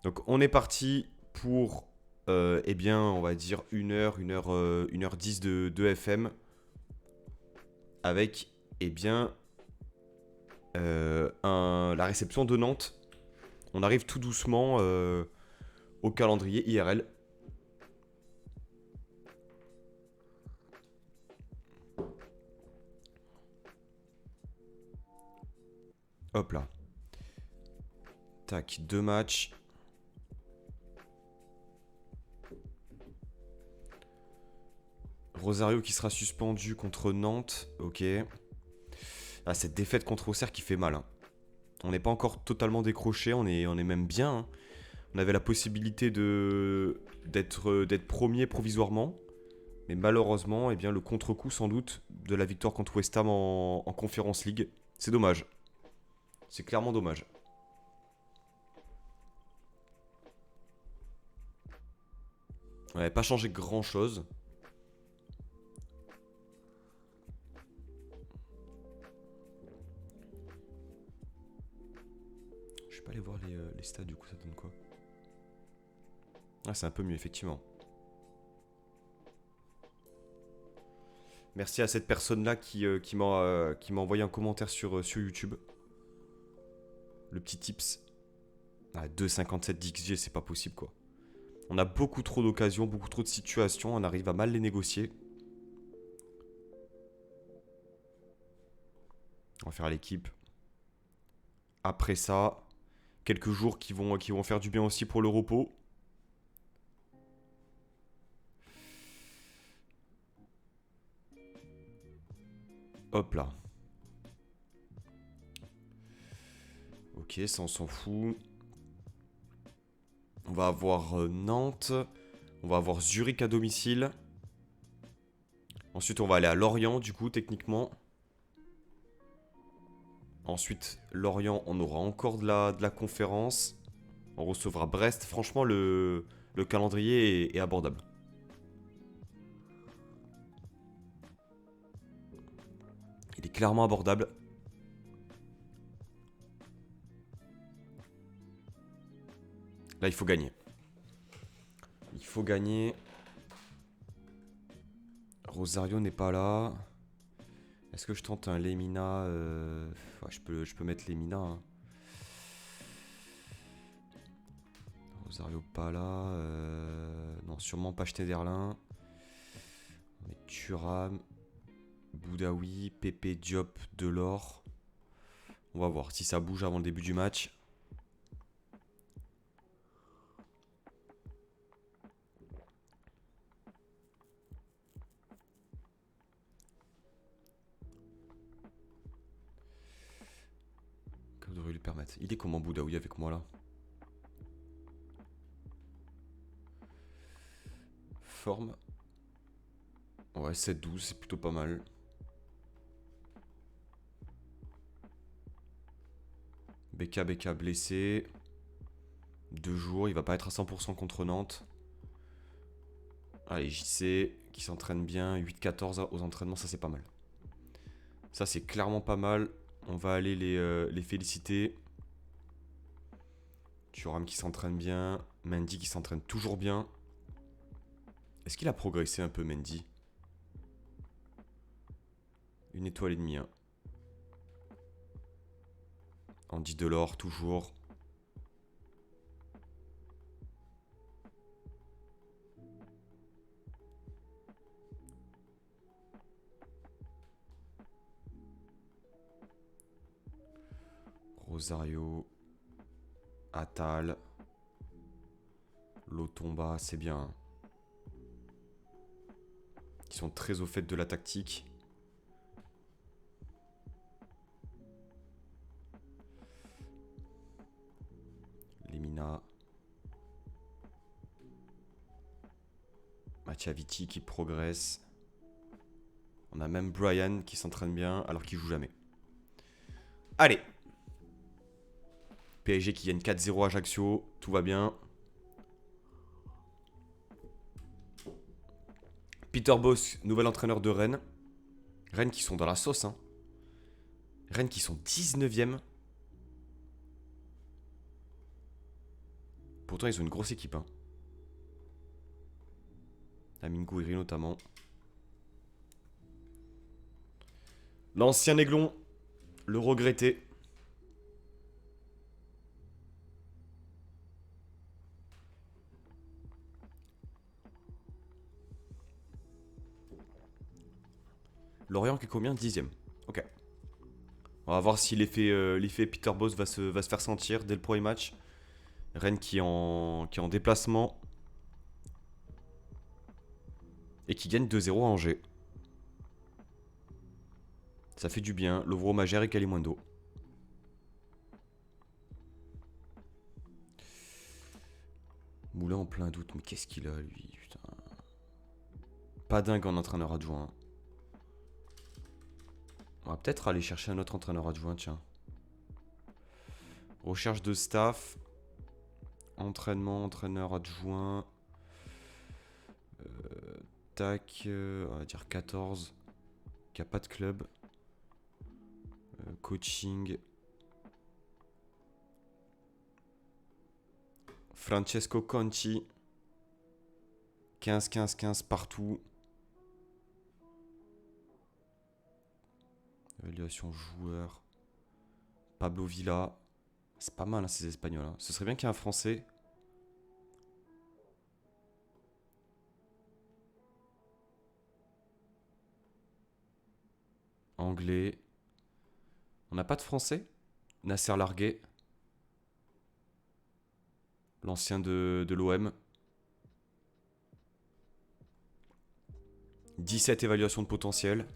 Donc on est parti pour, eh bien, on va dire 1h10 de FM avec, eh bien, la réception de Nantes. On arrive tout doucement au calendrier IRL. Hop là. Tac, 2 matchs. Rosario qui sera suspendu contre Nantes. Ok. Ah, cette défaite contre Auxerre qui fait mal, hein. On n'est pas encore totalement décroché, on est même bien, hein. On avait la possibilité d'être premier provisoirement. Mais malheureusement, eh bien, le contre-coup sans doute de la victoire contre West Ham en Conference League. C'est dommage. C'est clairement dommage. On n'avait pas changé grand-chose. Je vais pas aller voir les stats, du coup, ça donne quoi? Ah, c'est un peu mieux, effectivement. Merci à cette personne-là qui m'a envoyé un commentaire sur YouTube. Le petit tips. Ah, 2,57 d'XG, c'est pas possible, quoi. On a beaucoup trop d'occasions, beaucoup trop de situations. On arrive à mal les négocier. On va faire l'équipe. Après ça, quelques jours qui vont faire du bien aussi pour le repos. Hop là. Ok, ça on s'en fout. On va avoir Nantes. On va avoir Zurich à domicile. Ensuite, on va aller à Lorient, du coup, techniquement. Ensuite, Lorient, on aura encore de la conférence. On recevra Brest. Franchement, le calendrier est abordable. Il est clairement abordable. Là, il faut gagner. Il faut gagner. Rosario n'est pas là. Est-ce que je tente un Lemina ouais, je peux mettre Lemina, hein. Rosario pas là. Non, sûrement pas Schneiderlin. On met Thuram, Boudaoui, Pepe, Diop, Delors. On va voir si ça bouge avant le début du match. Que devrait lui permettre. Il est comment Boudaoui avec moi là? Forme. Ouais, 7-12, c'est plutôt pas mal. BK blessé. 2 jours, il va pas être à 100% contre Nantes. Allez, JC qui s'entraîne bien. 8-14 aux entraînements, ça c'est pas mal. Ça c'est clairement pas mal. On va aller les féliciter. Thuram qui s'entraîne bien. Mendy qui s'entraîne toujours bien. Est-ce qu'il a progressé un peu, Mendy? 1 étoile et demie, hein. Andy Delors, toujours. Rosario. Attal. Lotomba, c'est bien. Ils sont très au fait de la tactique. Lemina. Machaviti qui progresse. On a même Brian qui s'entraîne bien alors qu'il joue jamais. Allez. PSG qui gagne 4-0 à Ajaccio. Tout va bien. Peter Bosz, nouvel entraîneur de Rennes. Rennes qui sont dans la sauce, hein. Rennes qui sont 19e. Pourtant, ils ont une grosse équipe. Hein. Amine Gouiri notamment. L'ancien Aiglon. Le regretté. Lorient qui est combien? 10ème. Ok. On va voir si l'effet Peter Bosz va se faire sentir dès le premier match. Rennes qui est en déplacement. Et qui gagne 2-0 à Angers. Ça fait du bien. Lovro Magère et Kalimundo. Moulin en plein doute. Mais qu'est-ce qu'il a, lui? Putain. Pas dingue en entraîneur adjoint. On va peut-être aller chercher un autre entraîneur adjoint, tiens. Recherche de staff. Entraînement, entraîneur adjoint. Tac. On va dire 14. Qui a pas de club. Coaching. Francesco Conti. 15-15-15 partout. Évaluation joueur. Pablo Villa. C'est pas mal hein, ces Espagnols. Hein. Ce serait bien qu'il y ait un Français. Anglais. On n'a pas de Français? Nasser Larguet. L'ancien de l'OM. 17 évaluations de potentiel.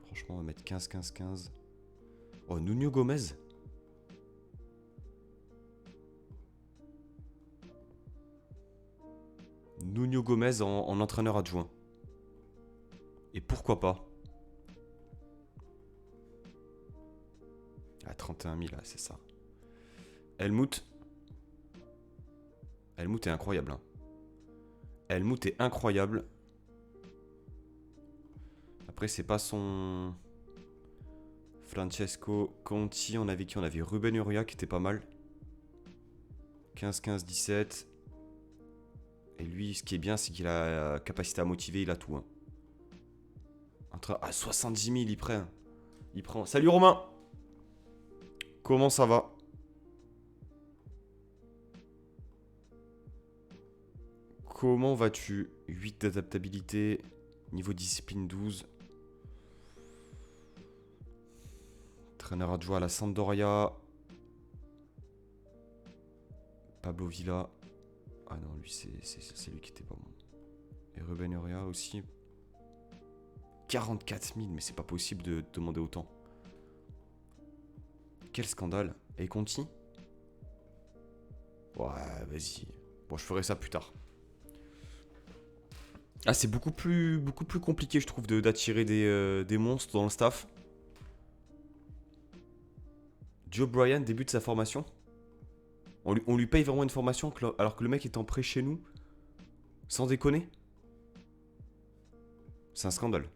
Franchement, on va mettre 15-15-15. Oh, Nuno Gomez. Nuno Gomez en entraîneur adjoint. Et pourquoi pas? À 31 000, là, c'est ça. Helmut. Helmut est incroyable. Hein. Helmut est incroyable. Après, c'est pas son... Francesco Conti, on avait qui? On avait Ruben Uria qui était pas mal. 15-15-17. Et lui, ce qui est bien, c'est qu'il a la capacité à motiver, il a tout. Hein. À 70 000, il prend. Il prend. Salut Romain! Comment ça va? Comment vas-tu? 8 d'adaptabilité. Niveau discipline 12. Entraîneur adjoint à la Sampdoria. Pablo Villa. Ah non, lui, c'est lui qui était pas bon. Et Ruben Uria aussi. 44 000, mais c'est pas possible de demander autant. Quel scandale. Et Conti? Ouais, vas-y. Bon, je ferai ça plus tard. Ah, c'est beaucoup plus compliqué, je trouve, d'attirer des monstres dans le staff. Joe Bryan débute sa formation. On lui paye vraiment une formation alors que le mec est en prêt chez nous. Sans déconner. C'est un scandale.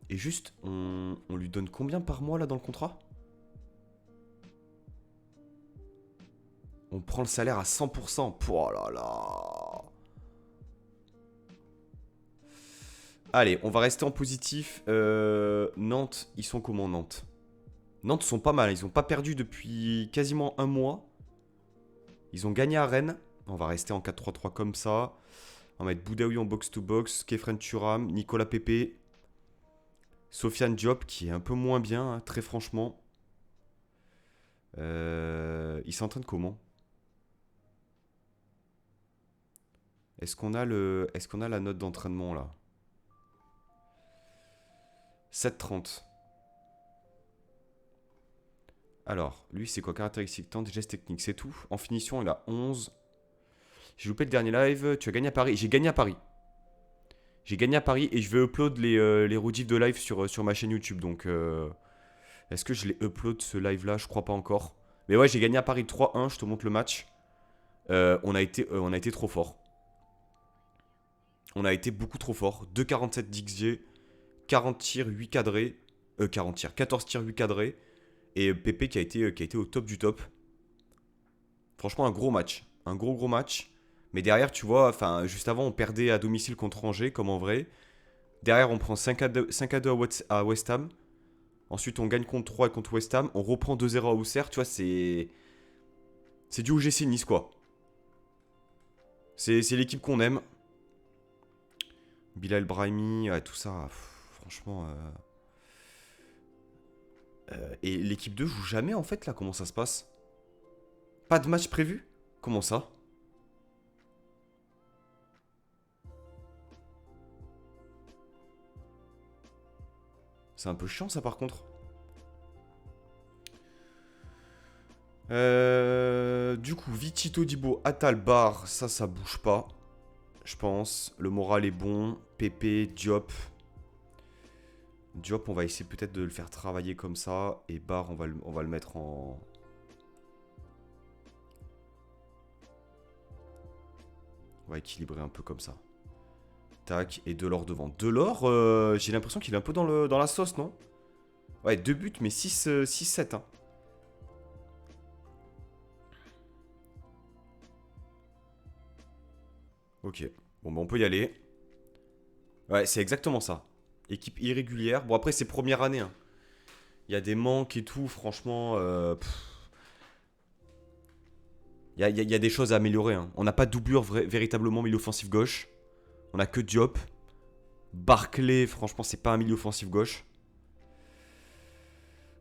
Et juste, on lui donne combien par mois là dans le contrat? On prend le salaire à 100%. Oh là là. Allez, on va rester en positif. Nantes, ils sont comment Nantes? Nantes sont pas mal. Ils n'ont pas perdu depuis quasiment un mois. Ils ont gagné à Rennes. On va rester en 4-3-3 comme ça. On va mettre Boudaoui en box-to-box. Kefren Turam, Nicolas Pepe. Sofiane Diop qui est un peu moins bien, hein, très franchement. Il s'entraîne comment? Est-ce qu'on a la note d'entraînement là? 7,30. Alors, lui c'est quoi? Caractéristiques, temps, gestes techniques, c'est tout. En finition, il a 11. J'ai loupé le dernier live. Tu as gagné à Paris. J'ai gagné à Paris. J'ai gagné à Paris et je vais upload les rediffs de live sur ma chaîne YouTube. Donc, est-ce que je les upload ce live là? Je crois pas encore. Mais ouais, j'ai gagné à Paris 3-1. Je te montre le match. On a été trop fort. On a été beaucoup trop fort. 2,47 d'XG. 40 tirs, 8 cadrés. 40 tirs. 14 tirs 8 cadrés. Et Pépé qui a été au top du top. Franchement, un gros match. Un gros match. Mais derrière, tu vois, enfin, juste avant, on perdait à domicile contre Angers, comme en vrai. Derrière, on prend 5-2 à West Ham. Ensuite, on gagne contre 3 contre West Ham. On reprend 2-0 à Auxerre. Tu vois, c'est du OGC Nice, quoi. C'est l'équipe qu'on aime. Bilal Brahimi, tout ça. Franchement. Et l'équipe 2 joue jamais, en fait, là. Comment ça se passe? Pas de match prévu? Comment ça? C'est un peu chiant, ça, par contre. Du coup, Vici, Todibo, Atal, Bar, ça bouge pas. Je pense. Le moral est bon. Pépé, Diop. Diop, on va essayer peut-être de le faire travailler comme ça. Et Bar, on va le mettre en... On va équilibrer un peu comme ça. Tac, et Delors devant. Delors, j'ai l'impression qu'il est un peu dans la sauce, non? Ouais, 2 buts, mais 6-7. Hein. Ok, bon, bah on peut y aller. Ouais, c'est exactement ça. Équipe irrégulière. Bon, après, c'est première année. Hein. Il y a des manques et tout, franchement. Il y a des choses à améliorer. Hein. On n'a pas de doublure véritablement milieu offensif gauche. On a que Diop. Barclay, franchement, c'est pas un milieu offensif gauche.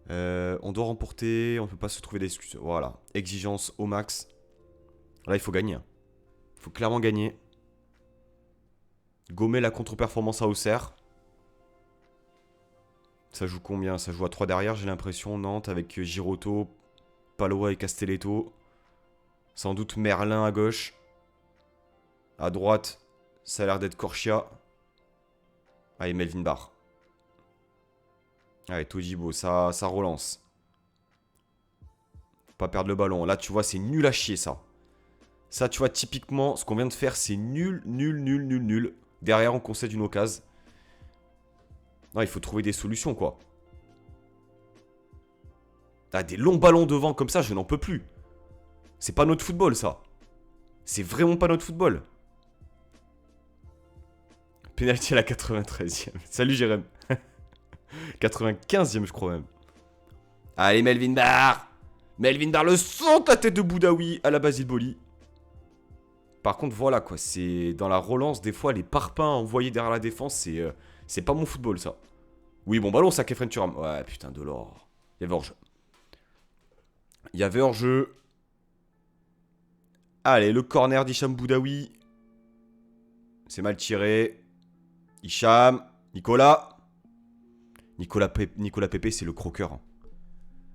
On doit remporter, on peut pas se trouver d'excuses. Voilà, exigence au max. Là, il faut gagner. Il faut clairement gagner. Gommer la contre-performance à Auxerre. Ça joue combien? Ça joue à 3 derrière, j'ai l'impression. Nantes avec Giroto, Palois et Castelletto. Sans doute Merlin à gauche. À droite, ça a l'air d'être Corchia. Allez, Melvin Barr. Allez, Todibo, ça relance. Faut pas perdre le ballon. Là, tu vois, c'est nul à chier, ça. Ça, tu vois, typiquement, ce qu'on vient de faire, c'est nul. Derrière, on concède une occasion. Non, il faut trouver des solutions, quoi. Ah, des longs ballons devant comme ça, je n'en peux plus. C'est pas notre football, ça. C'est vraiment pas notre football. Penalty à la 93e. Salut, Jérém. 95e, je crois même. Allez, Melvin Barr. Melvin Barr, le son ta tête de Boudaoui à la Basile Boli. Par contre, voilà, quoi. C'est dans la relance, des fois, les parpaings envoyés derrière la défense, c'est pas mon football, ça. Oui, bon ballon, ça, Kefren Turam. Ouais, putain, de l'or. Il y avait hors-jeu. Il y avait hors-jeu. Allez, le corner d'Hicham Boudaoui. C'est mal tiré. Hicham. Nicolas. Nicolas Pépé, c'est le croqueur. Hein.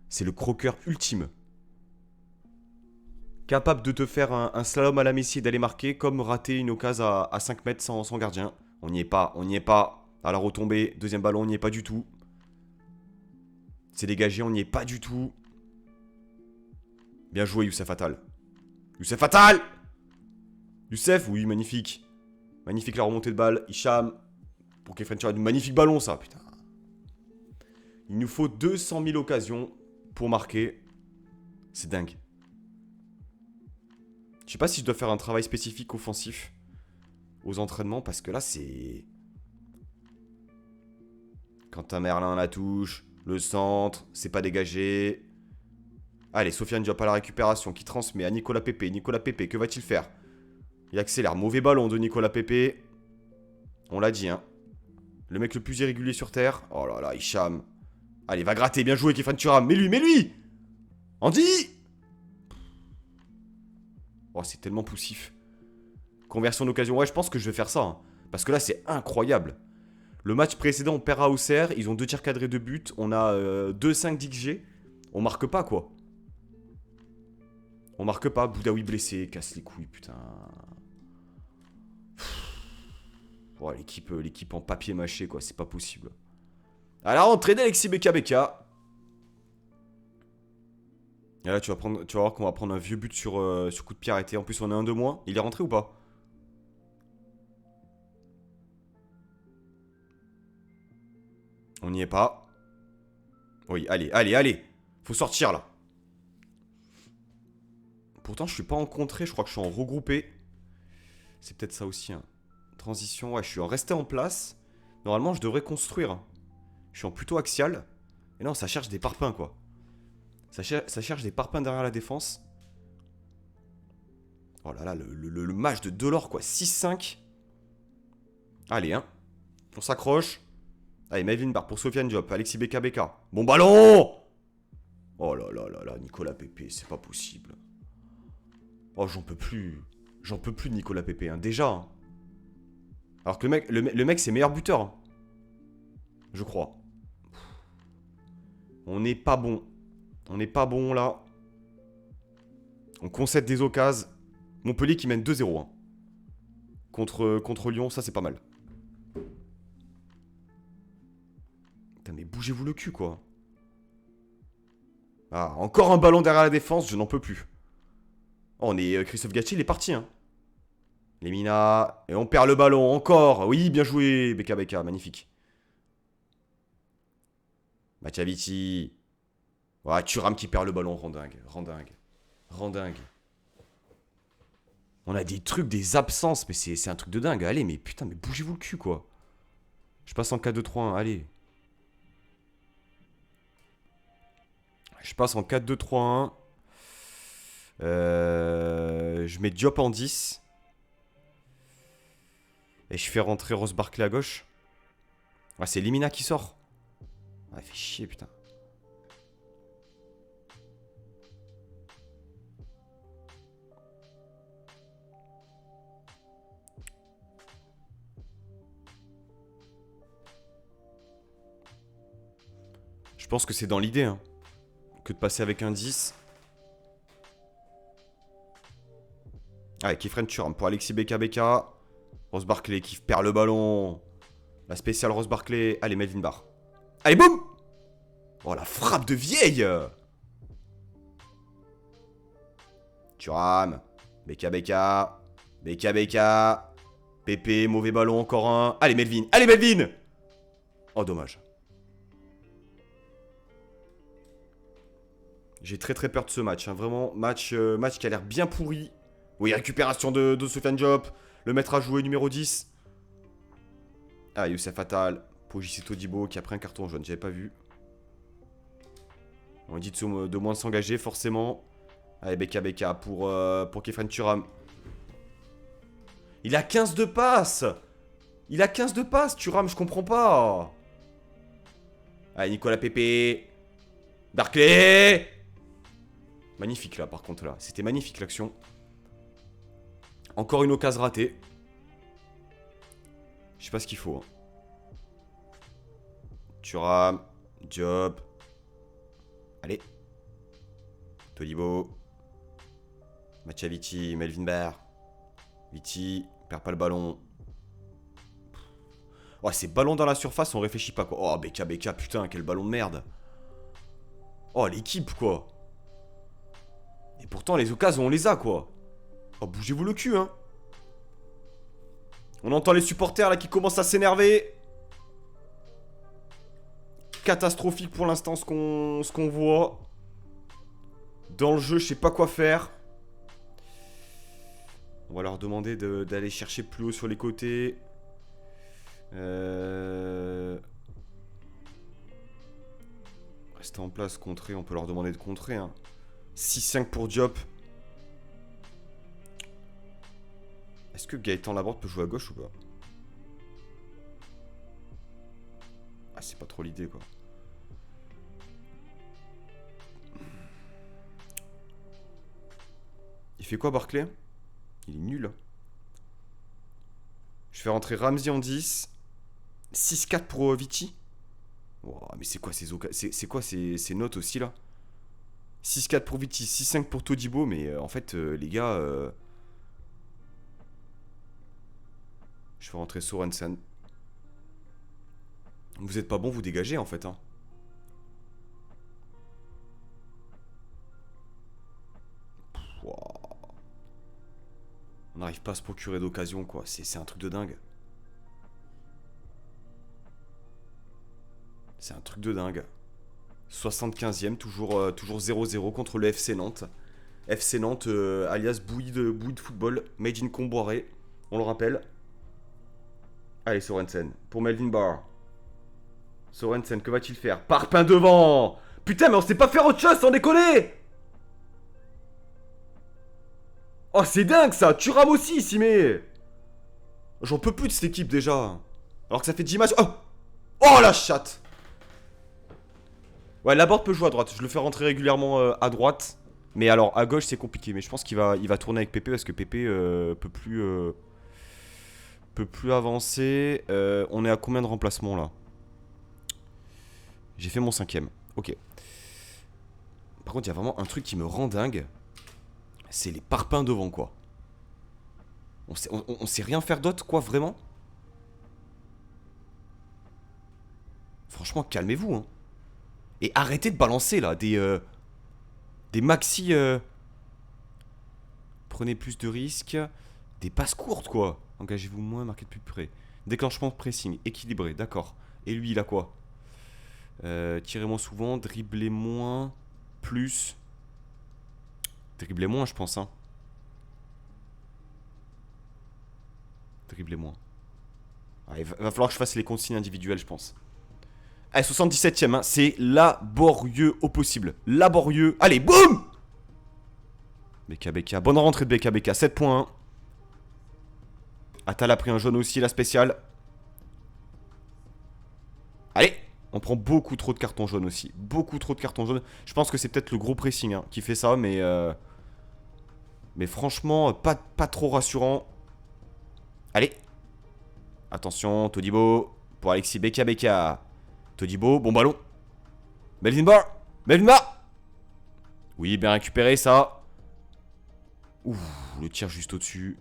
C'est le croqueur ultime. Capable de te faire un slalom à la Messi et d'aller marquer, comme rater une occasion à 5 mètres sans gardien. On n'y est pas, on n'y est pas. À la retombée, deuxième ballon, on n'y est pas du tout. C'est dégagé, on n'y est pas du tout. Bien joué, Youssef Attal. Youssef Attal! Youssef, oui, magnifique. Magnifique la remontée de balle. Hicham. Pour Kefren Turam, magnifique ballon, ça, putain. Il nous faut 200 000 occasions pour marquer. C'est dingue. Je sais pas si je dois faire un travail spécifique offensif aux entraînements, parce que là, c'est... Quentin Merlin la touche, le centre, c'est pas dégagé. Allez, Sofiane Diop à la récupération qui transmet à Nicolas Pépé. Nicolas Pépé, que va-t-il faire? Il accélère. Mauvais ballon de Nicolas Pépé. On l'a dit, hein. Le mec le plus irrégulier sur Terre. Oh là là, Hicham. Allez, va gratter. Bien joué, Kefren Turam. Mais lui Andy! Oh, c'est tellement poussif. Conversion d'occasion. Ouais, je pense que je vais faire ça. Hein. Parce que là, c'est incroyable. Le match précédent, on perd à Auxerre. Ils ont 2 tirs cadrés de but. On a 2-5 d'XG. On marque pas, quoi. On marque pas. Boudaoui blessé. Casse les couilles, putain. Oh, l'équipe en papier mâché, quoi. C'est pas possible. À la rentrée d'Alexis Beka. Et là, tu vas voir qu'on va prendre un vieux but sur coup de pied arrêté. En plus, on a un de moins. Il est rentré ou pas? On n'y est pas. Oui, allez, allez, allez. Faut sortir là. Pourtant, je suis pas en contrée, je crois que je suis en regroupé. C'est peut-être ça aussi, hein. Transition, ouais, je suis en resté en place. Normalement, je devrais construire. Je suis en plutôt axial. Et non, ça cherche des parpaings, quoi. Ça cherche des parpaings derrière la défense. Oh là là, le match de Delors, quoi. 6-5. Allez, hein. On s'accroche. Allez, Melvin Barr pour Sofiane Diop. Alexis BKBK. Bon ballon. Oh là là là là, Nicolas Pepe, c'est pas possible. Oh, j'en peux plus. J'en peux plus de Nicolas Pepe, hein. Déjà, hein. Alors que le mec c'est meilleur buteur, hein. Je crois. On n'est pas bon. On n'est pas bon là. On concède des occasions. Montpellier qui mène 2-0, hein. Contre Lyon, ça c'est pas mal. Putain, mais bougez-vous le cul, quoi. Ah, encore un ballon derrière la défense, je n'en peux plus. Oh, on est... Christophe Gatti, il est parti, hein. Lemina. Et on perd le ballon, encore. Oui, bien joué, BKBK, magnifique. Machavici. Ouais, Thuram qui perd le ballon, rend dingue, rend dingue. Rend dingue. On a des trucs, des absences, mais c'est un truc de dingue. Allez, mais putain, mais bougez-vous le cul, quoi. Je passe en 4-2-3-1, allez. Je passe en 4-2-3-1. Je mets Diop en 10. Et je fais rentrer Ross Barkley à gauche. Ah, c'est Limina qui sort. Ah, fait chier, putain. Je pense que c'est dans l'idée, hein, que de passer avec un 10. Allez, Kefren Thuram pour Alexis BKBK. Ross Barkley qui perd le ballon. La spéciale Ross Barkley. Allez, Melvin Barr. Allez, boum. Oh, la frappe de vieille. Thuram. BKBK. BKBK. Pépé, mauvais ballon, encore un. Allez, Melvin. Allez, Melvin. Oh, dommage. J'ai très très peur de ce match, hein. Vraiment, match qui a l'air bien pourri. Oui, récupération de Sofiane Diop. Le maître à jouer numéro 10. Ah, Youssef Attal. Pour JC Todibo qui a pris un carton jaune, j'avais pas vu. On dit de moins de s'engager, forcément. Allez, BKBK pour Kefren Thuram. Il a 15 de passe. Il a 15 de passe, Thuram, je comprends pas. Allez, Nicolas Pepe. Barkley. Magnifique là, par contre, là. C'était magnifique l'action. Encore une occasion ratée. Je sais pas ce qu'il faut, hein. Thuram. Diop. Allez. Todibo. Machavici. Melvin Barr. Viti. Perd pas le ballon. Oh, ces ballons dans la surface, on réfléchit pas, quoi. Oh, BKBK, putain, quel ballon de merde. Oh, l'équipe, quoi. Et pourtant, les occasions, on les a, quoi. Oh, bougez-vous le cul, hein. On entend les supporters, là, qui commencent à s'énerver. Catastrophique pour l'instant, ce qu'on voit. Dans le jeu, je sais pas quoi faire. On va leur demander d'aller chercher plus haut sur les côtés. Rester en place, contrer. On peut leur demander de contrer, hein. 6-5 pour Diop. Est-ce que Gaëtan Laborde peut jouer à gauche ou pas? Ah, c'est pas trop l'idée, quoi. Il fait quoi, Barkley? Il est nul. Je fais rentrer Ramsey en 10. 6-4 pour Vici. Wow, mais c'est quoi ces notes aussi, là? 6-4 pour Vici, 6-5 pour Todibo. Mais en fait, les gars... Je fais rentrer Sorensen. Vous êtes pas bon, vous dégagez, en fait, hein. Wow. On n'arrive pas à se procurer d'occasion, quoi. C'est un truc de dingue. C'est un truc de dingue. 75e, toujours 0-0 contre le FC Nantes. FC Nantes, alias bouillie de football, made in Comboiré, on le rappelle. Allez, Sorensen, pour Melvin Barr. Sorensen, que va-t-il faire? Parpaing devant. Putain, mais on sait pas faire autre chose, sans déconner. Oh, c'est dingue ça. Thuram aussi, Simé. J'en peux plus de cette équipe déjà. Alors que ça fait 10 matchs. Oh, oh la chatte. Ouais, Laborde peut jouer à droite. Je le fais rentrer régulièrement à droite. Mais alors, à gauche, c'est compliqué. Mais je pense qu'il va tourner avec Pépé parce que Pépé peut plus avancer. On est à combien de remplacements là? J'ai fait mon 5ème. Ok. Par contre, il y a vraiment un truc qui me rend dingue. C'est les parpaings devant, quoi. On sait rien faire d'autre, quoi, vraiment. Franchement, calmez-vous, hein. Et arrêtez de balancer, là, des maxi... Prenez plus de risques. Des passes courtes, quoi. Engagez-vous moins, marquez de plus près. Déclenchement de pressing, équilibré, d'accord. Et lui, il a quoi? Tirez moins souvent, dribblez moins, plus... Dribblez moins, je pense, hein. Dribblez moins. Ah, il va falloir que je fasse les consignes individuelles, je pense. Allez, 77ème, hein. C'est laborieux au possible. Laborieux. Allez, boum! BK. Bonne rentrée de BK. 7 points. Hein. Atal a pris un jaune aussi, la spéciale. Allez! On prend beaucoup trop de cartons jaunes aussi. Beaucoup trop de cartons jaunes. Je pense que c'est peut-être le gros pressing hein, qui fait ça, mais... Mais franchement, pas trop rassurant. Allez. Attention, Todibo. Pour Alexis BK. Todibo, bon ballon. Melvin Bar. Oui, bien récupéré ça. Ouh, le tir juste au-dessus.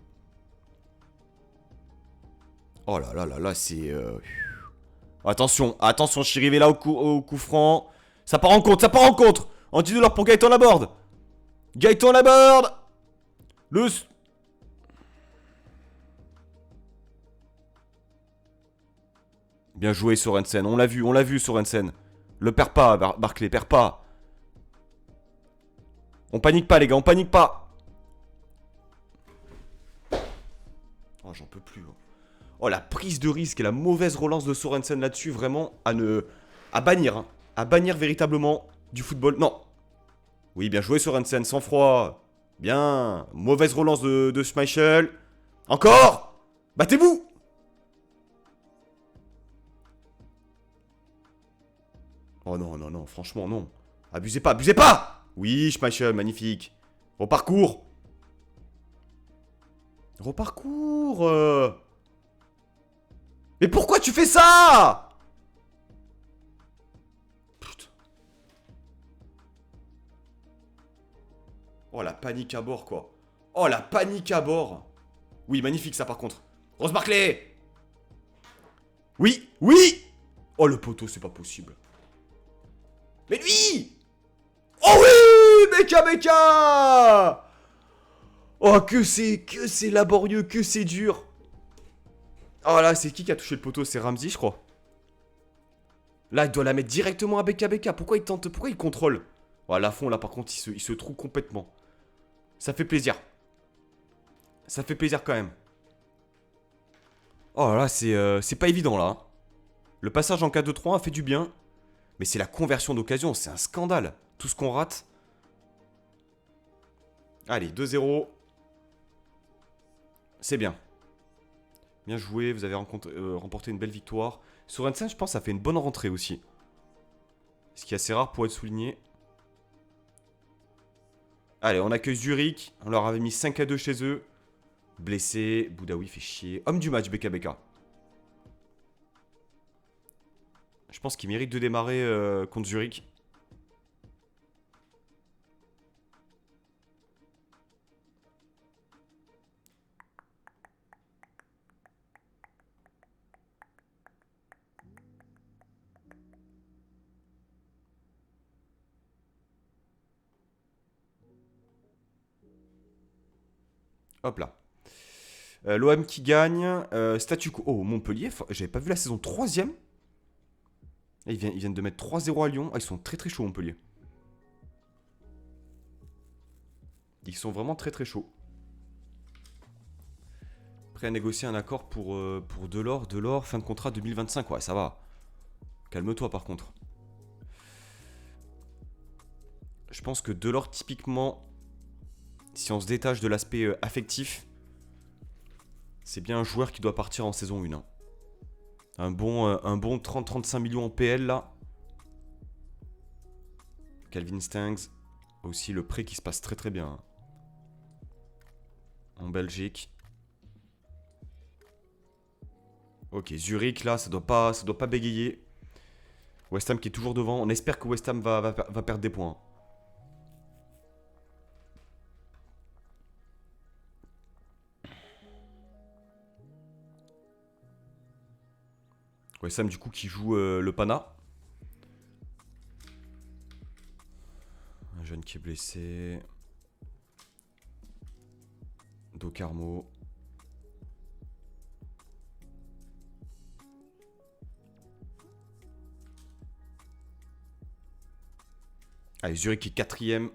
Oh là là là là, c'est... Attention, je suis arrivé là au coup franc. Ça part en contre. Anti-douleur pour Gaëtan Laborde. Le... Bien joué Sorensen, on l'a vu Sorensen. Le perds pas, Barclay, perds pas. On panique pas les gars, on panique pas. Oh j'en peux plus. Oh la prise de risque et la mauvaise relance de Sorensen là-dessus, vraiment à bannir. Hein. À bannir véritablement du football. Non. Oui, bien joué Sorensen, sans froid. Bien. Mauvaise relance de Schmeichel. Encore. Battez-vous. Oh non, franchement non. Abusez pas. Oui, Schmeichel, magnifique. Reparcours. Mais pourquoi tu fais ça? Putain. Oh la panique à bord quoi. Oh la panique à bord. Oui, magnifique ça par contre. Rose Barclay. Oui. Oh le poteau, c'est pas possible. Mais lui. Oh oui, BK. Oh que c'est laborieux, que c'est dur. Oh là, c'est qui a touché le poteau? C'est Ramsey, je crois. Là, il doit la mettre directement à BK. Pourquoi il contrôle? Oh, à la fond, là, par contre, il se trouve complètement. Ça fait plaisir. Ça fait plaisir quand même. Oh là, c'est pas évident, là. Le passage en 4-2-3 a fait du bien. Mais c'est la conversion d'occasion, c'est un scandale. Tout ce qu'on rate. Allez, 2-0. C'est bien. Bien joué, vous avez remporté une belle victoire. Sorensen, je pense, ça fait une bonne rentrée aussi. Ce qui est assez rare pour être souligné. Allez, on accueille Zurich. On leur avait mis 5-2 chez eux. Blessé. Boudaoui fait chier. Homme du match, BK. Je pense qu'il mérite de démarrer contre Zurich. Hop là. L'OM qui gagne. Statu quo. Oh, Montpellier. J'avais pas vu la saison 3ème. Et ils viennent de mettre 3-0 à Lyon. Ah, ils sont très très chauds, Montpellier. Ils sont vraiment très très chauds. Prêt à négocier un accord pour Delors. Delors, fin de contrat 2025. Ouais, ça va. Calme-toi par contre. Je pense que Delors, typiquement, si on se détache de l'aspect affectif, c'est bien un joueur qui doit partir en saison 1. Hein. Un bon 30-35 millions en PL là. Calvin Stangs. Aussi le prêt qui se passe très très bien. Hein. En Belgique. Ok, Zurich là, ça doit pas bégayer. West Ham qui est toujours devant. On espère que West Ham va perdre des points. West Ham du coup qui joue le Pana. Un jeune qui est blessé. Do Carmo. Allez, Zurich qui est 4ème.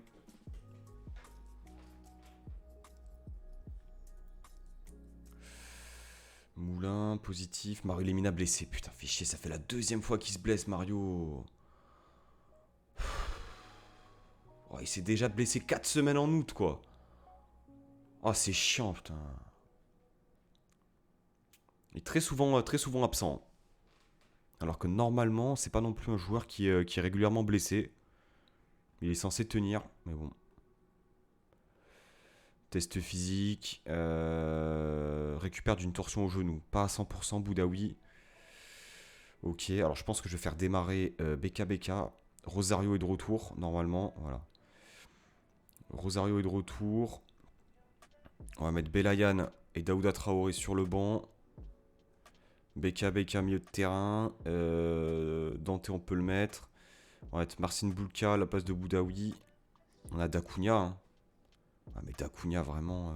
Moulin, positif. Mario Lemina blessé. Putain, fait chier, ça fait la 2e fois qu'il se blesse, Mario. Oh, il s'est déjà blessé 4 semaines en août, quoi. Oh, c'est chiant, putain. Il est très souvent absent. Alors que normalement, c'est pas non plus un joueur qui est régulièrement blessé. Il est censé tenir, mais bon. Test physique. Récupère d'une torsion au genou. Pas à 100%, Boudaoui. Ok, alors je pense que je vais faire démarrer BKBK. Rosario est de retour, normalement. Voilà. Rosario est de retour. On va mettre Belayan et Daouda Traoré sur le banc. BKBK milieu de terrain. Dante, on peut le mettre. On va mettre Marcin Bulka à la place de Boudaoui. On a Dacunia. Hein. Ah, mais Dacunia, vraiment.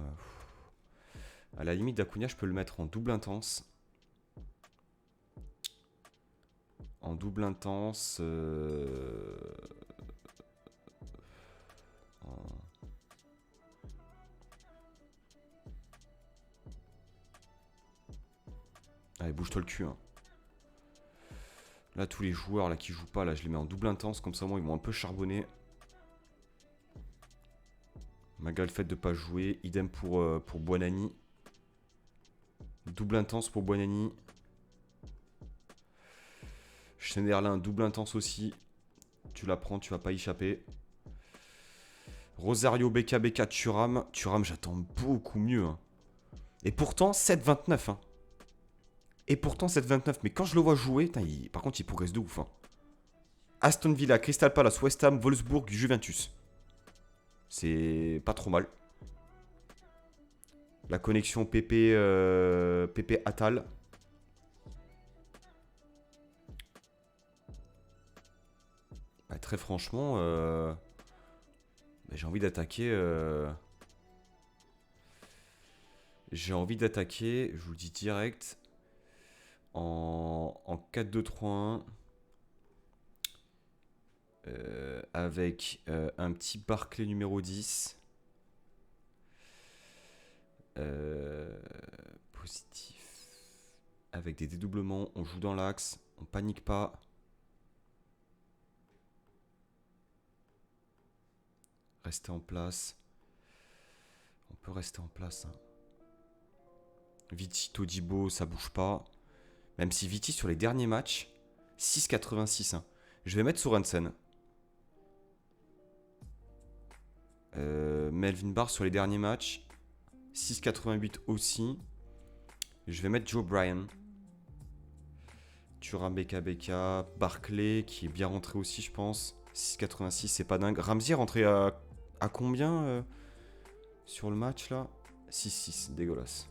À la limite, Dacunia, je peux le mettre en double intense. En double intense. Allez, bouge-toi le cul. Hein. Là, tous les joueurs là, qui jouent pas, là, je les mets en double intense. Comme ça, moi, ils vont un peu charbonner. Malgré le fait de ne pas jouer. Idem pour Buonani. Double intense pour Buonani. Schneiderlin, double intense aussi. Tu la prends, tu vas pas y échapper. Rosario, BKBK, Thuram. Thuram, j'attends beaucoup mieux. Hein. Et pourtant, 7,29. Hein. Et pourtant, 7,29. Mais quand je le vois jouer, par contre, il progresse de ouf. Hein. Aston Villa, Crystal Palace, West Ham, Wolfsburg, Juventus. C'est pas trop mal. La connexion PP Atal. Bah, très franchement, j'ai envie d'attaquer. J'ai envie d'attaquer, je vous le dis direct, en 4-2-3-1. Avec un petit Barclay numéro 10. Positif. Avec des dédoublements, on joue dans l'axe, on panique pas. Rester en place. On peut rester en place. Hein. Viti, Todibo, ça bouge pas. Même si Viti sur les derniers matchs, 6,86. Hein. Je vais mettre Sorensen. Melvin Barr sur les derniers matchs, 6,88 aussi. Je vais mettre Joe Bryan. Thuram, BKBK, Barclay qui est bien rentré aussi, je pense. 6,86, c'est pas dingue. Ramsey est rentré à combien sur le match là? 6,6, dégueulasse.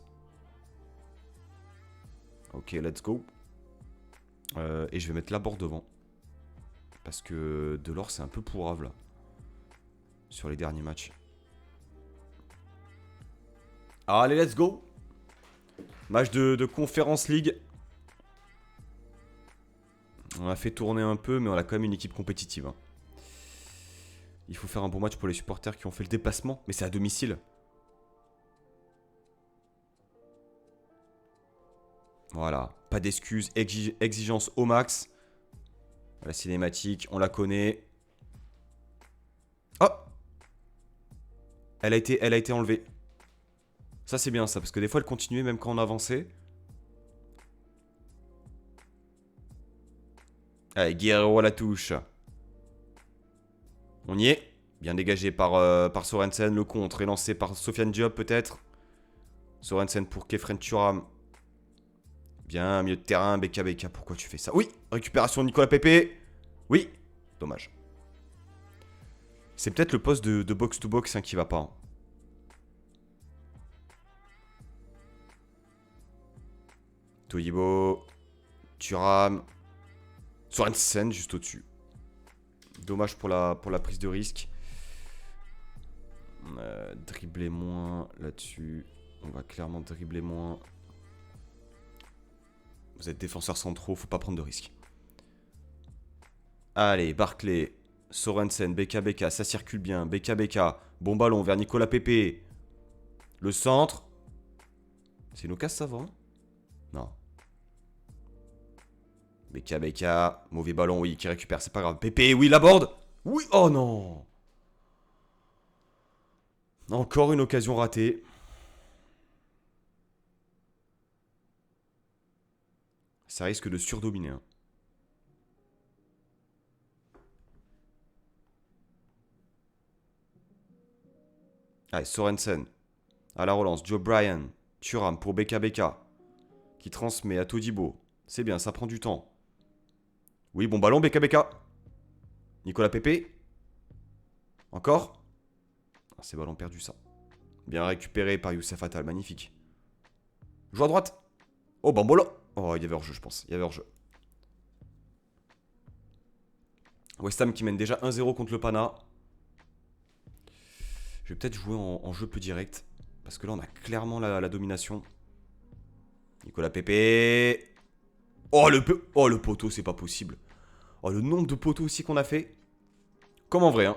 Ok, let's go. Et je vais mettre Laborde devant. Parce que Delors, c'est un peu pourrave là. Sur les derniers matchs. Allez, let's go. Match de Conference League. On a fait tourner un peu, mais on a quand même une équipe compétitive. Hein. Il faut faire un bon match pour les supporters qui ont fait le déplacement. Mais c'est à domicile. Voilà. Pas d'excuses. Exigence au max. La cinématique, on la connaît. Oh! Elle a été enlevée. Ça, c'est bien ça. Parce que des fois, elle continuait même quand on avançait. Allez, Guerrero à la touche. On y est. Bien dégagé par Sorensen. Le contre est lancé par Sofiane Diop peut-être. Sorensen pour Kefren Thuram. Bien, milieu de terrain. BK. Pourquoi tu fais ça? Oui, récupération de Nicolas Pepe. Oui, dommage. C'est peut-être le poste de box-to-box hein, qui va pas. Hein. Todibo. Thuram. Sorensen juste au-dessus. Dommage pour la prise de risque. Dribbler moins là-dessus. On va clairement dribbler moins. Vous êtes défenseurs centraux, faut pas prendre de risques. Allez, Barclay, Sorensen, BK, ça circule bien. BK, bon ballon vers Nicolas Pepe. Le centre. C'est Lucas Savant? Non. BK, mauvais ballon, oui, qui récupère, c'est pas grave. Pepe, oui, la board. Oui, oh non. Encore une occasion ratée. Ça risque de surdominer. Hein. Allez, Sorensen. À la relance, Joe Bryan. Thuram pour BK. Qui transmet à Todibo. C'est bien, ça prend du temps. Oui, bon ballon, BK. Nicolas Pepe. Encore. Ah, c'est ballon perdu, ça. Bien récupéré par Youssef Attal, magnifique. Joue à droite. Oh, Bambola. Oh, il y avait hors-jeu, je pense. Il y avait hors-jeu. West Ham qui mène déjà 1-0 contre le Pana. Je vais peut-être jouer en jeu peu direct. Parce que là, on a clairement la domination. Nicolas Pepe. Oh, le poteau, c'est pas possible. Oh, le nombre de poteaux aussi qu'on a fait. Comme en vrai, hein.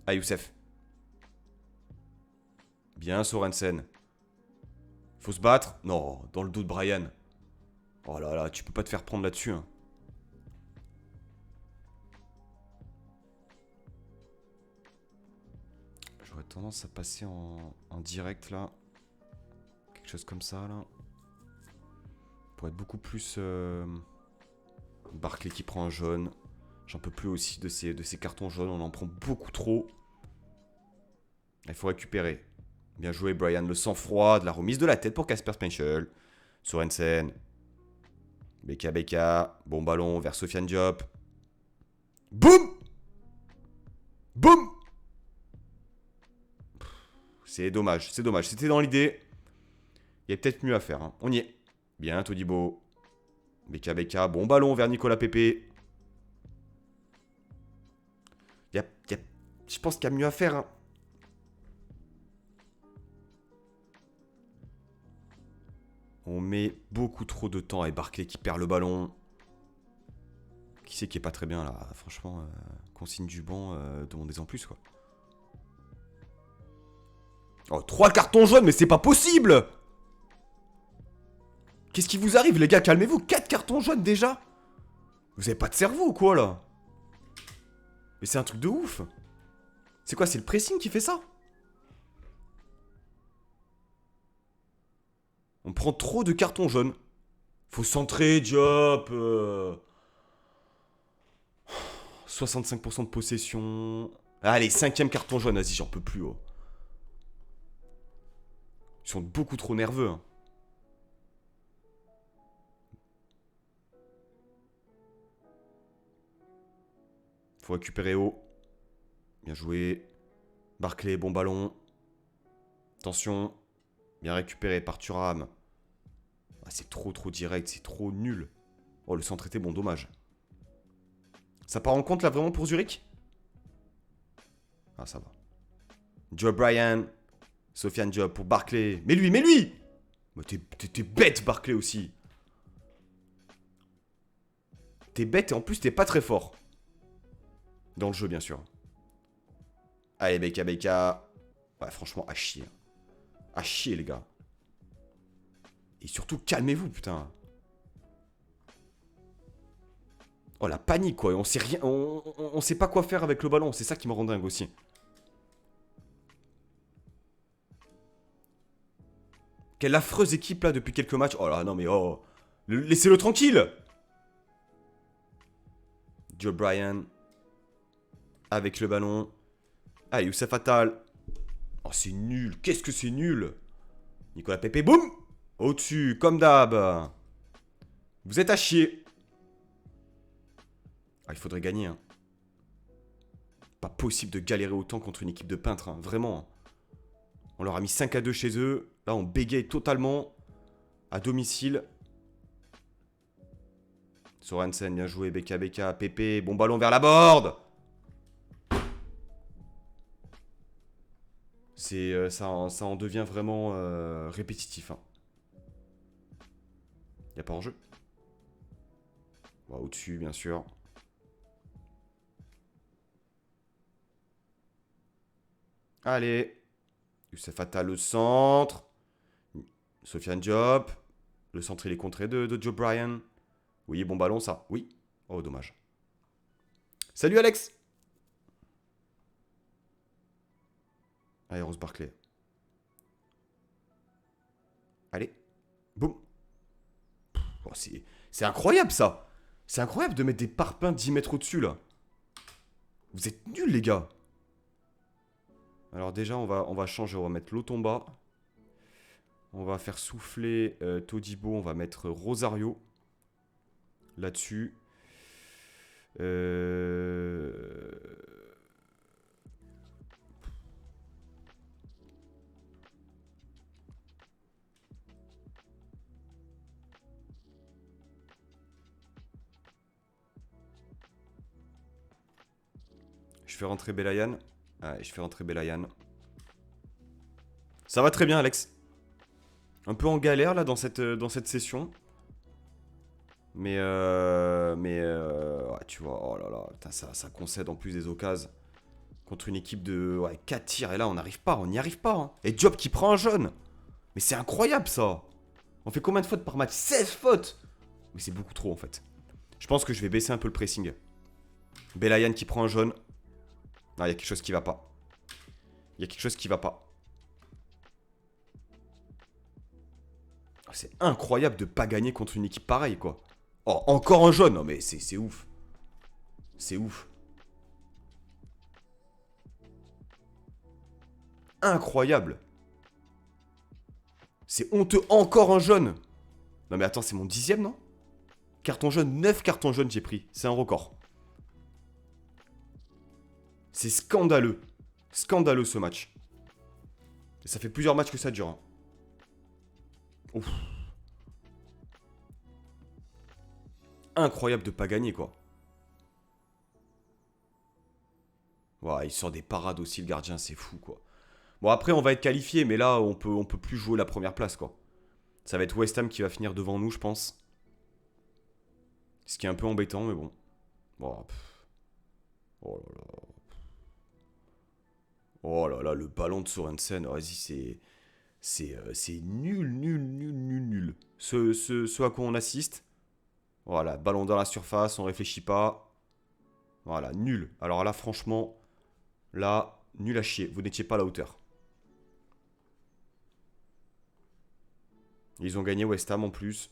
Ah, Youssef. Bien, Sorensen. Faut se battre. Non, dans le dos de Brian. Oh là là, tu peux pas te faire prendre là-dessus. Hein. J'aurais tendance à passer en direct, là. Quelque chose comme ça, là. Pour être beaucoup plus... Barclay qui prend un jaune. J'en peux plus aussi de ces cartons jaunes. On en prend beaucoup trop. Il faut récupérer. Bien joué, Brian. Le sang-froid de la remise de la tête pour Kasper Schmeichel. Sorensen. BK. Bon ballon vers Sofiane Diop. Boum! Boum! C'est dommage. C'était dans l'idée. Il y a peut-être mieux à faire. Hein. On y est. Bien, Todibo. BK. Bon ballon vers Nicolas Pepe. Je pense qu'il y a mieux à faire. Hein. On met beaucoup trop de temps à Barclay qui perd le ballon. Qui c'est qui est pas très bien là? Franchement, consigne du banc, demandez-en plus quoi. Oh, 3 cartons jaunes, mais c'est pas possible! Qu'est-ce qui vous arrive les gars? Calmez-vous, 4 cartons jaunes déjà? Vous avez pas de cerveau ou quoi là? Mais c'est un truc de ouf! C'est quoi, c'est le pressing qui fait ça? On prend trop de cartons jaunes. Faut centrer, Diop. 65% de possession. Allez, 5ème carton jaune. Vas-y, j'en peux plus. Oh. Ils sont beaucoup trop nerveux. Hein. Faut récupérer haut. Bien joué. Barclay, bon ballon. Attention. Bien récupéré par Thuram. Ah, c'est trop direct, c'est trop nul. Oh, le centre était bon, dommage. Ça part en compte là vraiment pour Zurich? Ah, ça va. Joe Bryan. Sofiane Diop pour Barclay. Mais lui! Bah, t'es bête, Barclay aussi. T'es bête et en plus, t'es pas très fort. Dans le jeu, bien sûr. Allez, Beka Beka. Ouais, franchement, à chier. À chier, les gars. Et surtout, calmez-vous, putain. Oh, la panique, quoi. On sait rien. On sait pas quoi faire avec le ballon. C'est ça qui me rend dingue aussi. Quelle affreuse équipe, là, depuis quelques matchs. Oh là, non, mais oh. Laissez-le tranquille. Joe Bryan. Avec le ballon. Allez, Youssef Attal. Oh, c'est nul. Qu'est-ce que c'est nul. Nicolas Pepe, boum. Au-dessus, comme d'hab. Vous êtes à chier. Ah, il faudrait gagner, hein. Pas possible de galérer autant contre une équipe de peintres, hein. Vraiment. On leur a mis 5-2 chez eux. Là, on bégaye totalement. À domicile. Sorensen, bien joué. Beka Beka, Pepe. Bon ballon vers la board. Ça en devient vraiment répétitif, hein. Y a pas en jeu. Bon, au-dessus, bien sûr. Allez. Youssef Attal, le centre. Sofiane Diop. Le centre, il est contré de Joe Bryan. Oui, bon ballon, ça. Oui. Oh, dommage. Salut, Alex. Allez, Rose Barclay. Allez. Boum. Oh, c'est incroyable, ça. C'est incroyable de mettre des parpaings 10 mètres au-dessus, là. Vous êtes nuls, les gars. Alors déjà, on va changer. On va mettre Lotomba. On va faire souffler Todibo. On va mettre Rosario. Là-dessus. Je fais rentrer Belayan. Allez, je fais rentrer Belayan. Ça va très bien, Alex. Un peu en galère, là, dans cette session. Mais ouais, tu vois, oh là là, putain, ça concède en plus des occasions. Contre une équipe de 4 tirs. Et là, on n'arrive pas, on n'y arrive pas, hein. Et Diop qui prend un jaune. Mais c'est incroyable, ça. On fait combien de fautes par match? 16 fautes. Mais c'est beaucoup trop, en fait. Je pense que je vais baisser un peu le pressing. Belayan qui prend un jaune. Ah, il y a quelque chose qui va pas. Il y a quelque chose qui va pas. C'est incroyable de pas gagner contre une équipe pareille, quoi. Oh, encore un jaune. Non, mais c'est ouf. C'est ouf. Incroyable. C'est honteux. Encore un jaune. Non, mais attends, c'est mon 10e, non? Carton jaune. 9 cartons jaunes j'ai pris. C'est un record. C'est scandaleux. Scandaleux, ce match. Et ça fait plusieurs matchs que ça dure, hein. Ouf. Incroyable de pas gagner, quoi. Ouais, il sort des parades aussi, le gardien, c'est fou, quoi. Bon, après, on va être qualifié, mais là, on peut plus jouer la première place, quoi. Ça va être West Ham qui va finir devant nous, je pense. Ce qui est un peu embêtant, mais bon. Bon, oh là là. Oh là là, le ballon de Sorensen, vas-y, c'est nul, nul, nul, nul, nul. Ce à quoi on assiste. Voilà, ballon dans la surface, on réfléchit pas. Voilà, nul. Alors là, franchement, là, nul à chier. Vous n'étiez pas à la hauteur. Ils ont gagné West Ham en plus.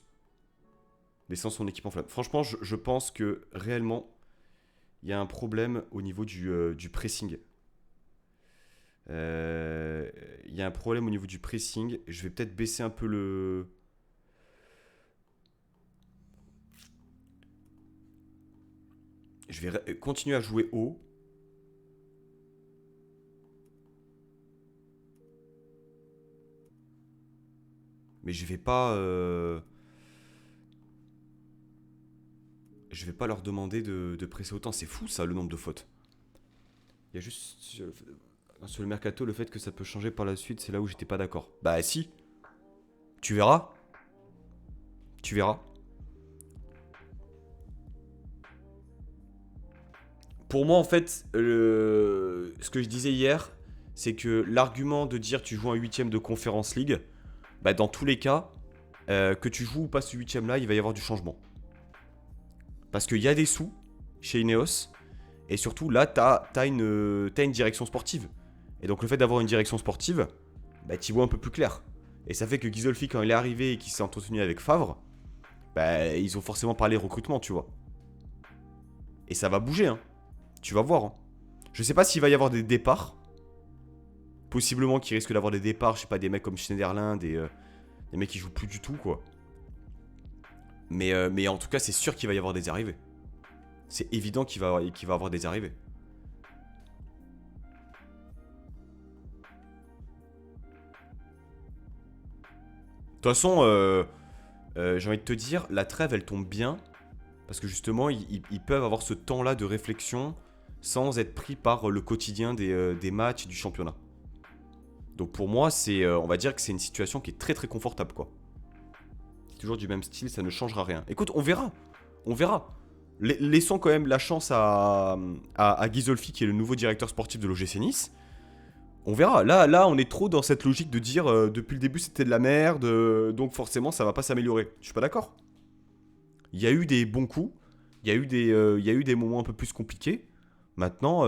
Laissant son équipe en flamme. Franchement, je pense que réellement, il y a un problème au niveau du pressing. Il y a un problème au niveau du pressing. Je vais peut-être baisser un peu le... Je vais continuer à jouer haut. Mais je vais pas... Je vais pas leur demander de presser autant. C'est fou ça, le nombre de fautes. Il y a juste... Sur le mercato, le fait que ça peut changer par la suite, c'est là où j'étais pas d'accord. Bah si. Tu verras. Tu verras. Pour moi, en fait, ce que je disais hier, c'est que l'argument de dire tu joues un huitième de Conference League, bah, dans tous les cas, que tu joues ou pas ce huitième là, il va y avoir du changement. Parce qu'il y a des sous chez Ineos, et surtout là, t'as une direction sportive. Et donc le fait d'avoir une direction sportive, bah, tu vois un peu plus clair. Et ça fait que Ghisolfi, quand il est arrivé et qu'il s'est entretenu avec Favre, bah, ils ont forcément parlé recrutement, tu vois. Et ça va bouger, hein. Tu vas voir. Hein. Je sais pas s'il va y avoir des départs. Possiblement qu'il risque d'avoir des départs, je sais pas, des mecs comme Schneiderlin, des mecs qui jouent plus du tout, quoi. Mais en tout cas, c'est sûr qu'il va y avoir des arrivées. C'est évident qu'il va avoir des arrivées. De toute façon, j'ai envie de te dire, la trêve, elle tombe bien. Parce que justement, ils peuvent avoir ce temps-là de réflexion sans être pris par le quotidien des matchs et du championnat. Donc pour moi, on va dire que c'est une situation qui est très très confortable, quoi. Toujours du même style, ça ne changera rien. Écoute, on verra. On verra. Laissons quand même la chance à Ghisolfi, qui est le nouveau directeur sportif de l'OGC Nice. On verra. Là, on est trop dans cette logique de dire depuis le début c'était de la merde, donc forcément ça va pas s'améliorer. Je suis pas d'accord. Il y a eu des bons coups, il y a eu des moments un peu plus compliqués. Maintenant,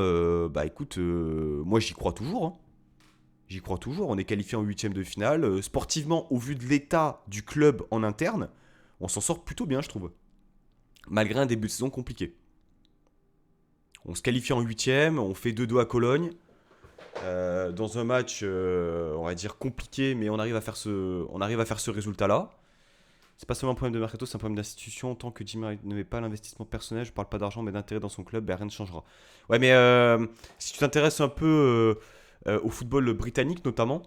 bah écoute, moi j'y crois toujours. Hein. J'y crois toujours. On est qualifié en huitième de finale. Sportivement, au vu de l'état du club en interne, on s'en sort plutôt bien, je trouve. Malgré un début de saison compliqué. On se qualifie en huitième, on fait 2-2 à Cologne. Dans un match, on va dire compliqué, mais on arrive à faire ce résultat-là. C'est pas seulement un problème de mercato, c'est un problème d'institution. Tant que Jim ne met pas l'investissement personnel, je parle pas d'argent, mais d'intérêt dans son club, ben rien ne changera. Ouais, mais si tu t'intéresses un peu au football britannique notamment,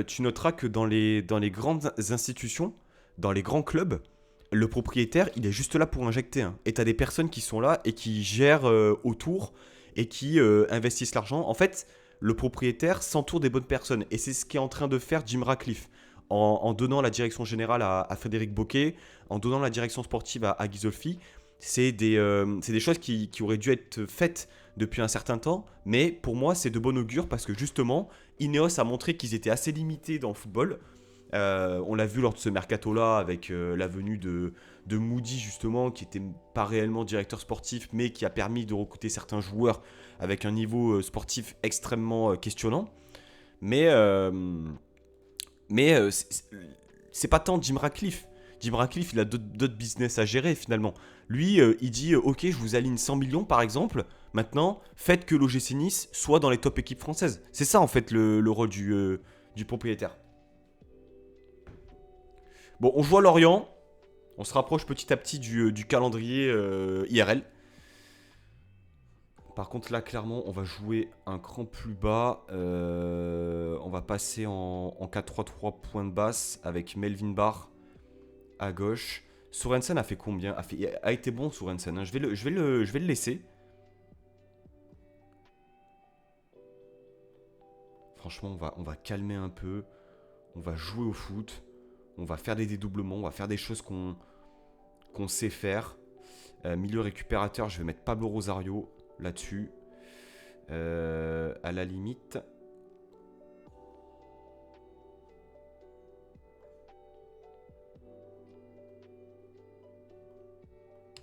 tu noteras que dans les grandes institutions, dans les grands clubs, le propriétaire, il est juste là pour injecter. Hein. Et tu as des personnes qui sont là et qui gèrent autour et qui investissent l'argent. En fait, le propriétaire s'entoure des bonnes personnes. Et c'est ce qu'est en train de faire Jim Ratcliffe. En donnant la direction générale à Frédéric Bocquet, en donnant la direction sportive à Ghisolfi, c'est des choses qui auraient dû être faites depuis un certain temps, mais pour moi c'est de bon augure parce que justement Ineos a montré qu'ils étaient assez limités dans le football. On l'a vu lors de ce mercato-là avec la venue de Moody justement, qui n'était pas réellement directeur sportif, mais qui a permis de recruter certains joueurs avec un niveau sportif extrêmement questionnant. Mais c'est pas tant Jim Ratcliffe. Jim Ratcliffe, il a d'autres business à gérer finalement. Lui, il dit ok, je vous aligne 100 millions par exemple. Maintenant, faites que l'OGC Nice soit dans les top équipes françaises. C'est ça en fait le rôle du propriétaire. Bon, on joue à Lorient. On se rapproche petit à petit du calendrier IRL. Par contre, là, clairement, on va jouer un cran plus bas. On va passer en 4-3-3 point de basse avec Melvin Barr à gauche. Sorensen a fait combien a été bon, Sorensen. Hein. Je vais le laisser. Franchement, on va calmer un peu. On va jouer au foot. On va faire des dédoublements. On va faire des choses qu'on sait faire. Milieu récupérateur, je vais mettre Pablo Rosario là-dessus. À la limite.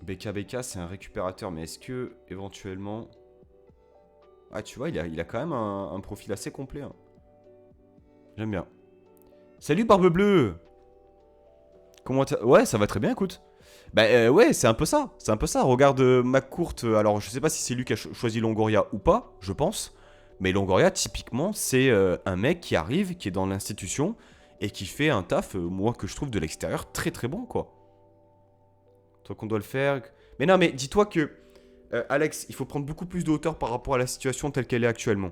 BK, c'est un récupérateur, mais est-ce que éventuellement... Ah, tu vois, il a quand même un profil assez complet. Hein. J'aime bien. Salut Barbe Bleue. Comment Ouais, ça va très bien, écoute. Bah ouais, c'est un peu ça. C'est un peu ça. Regarde McCourt. Alors, je sais pas si c'est lui qui a choisi Longoria ou pas, je pense. Mais Longoria, typiquement, c'est un mec qui arrive, qui est dans l'institution et qui fait un taf, moi, que je trouve de l'extérieur très très bon, quoi. Toi qu'on doit le faire. Mais non, mais dis-toi que, Alex, il faut prendre beaucoup plus de hauteur par rapport à la situation telle qu'elle est actuellement.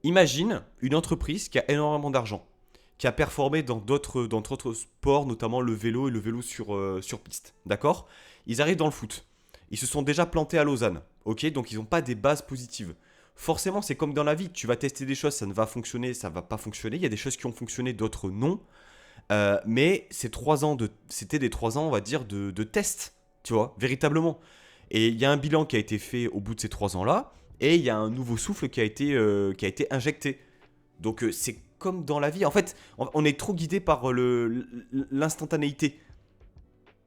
Imagine une entreprise qui a énormément d'argent, qui a performé dans d'autres sports, notamment le vélo et le vélo sur piste. D'accord? Ils arrivent dans le foot. Ils se sont déjà plantés à Lausanne. Ok? Donc ils n'ont pas des bases positives. Forcément, c'est comme dans la vie. Tu vas tester des choses, ça ne va fonctionner, ça ne va pas fonctionner. Il y a des choses qui ont fonctionné, d'autres non. Mais c'était des 3 ans, on va dire, de test, tu vois, véritablement. Et il y a un bilan qui a été fait au bout de ces 3 ans-là, et il y a un nouveau souffle qui a été injecté. Donc c'est comme dans la vie. En fait, on est trop guidé par l'instantanéité.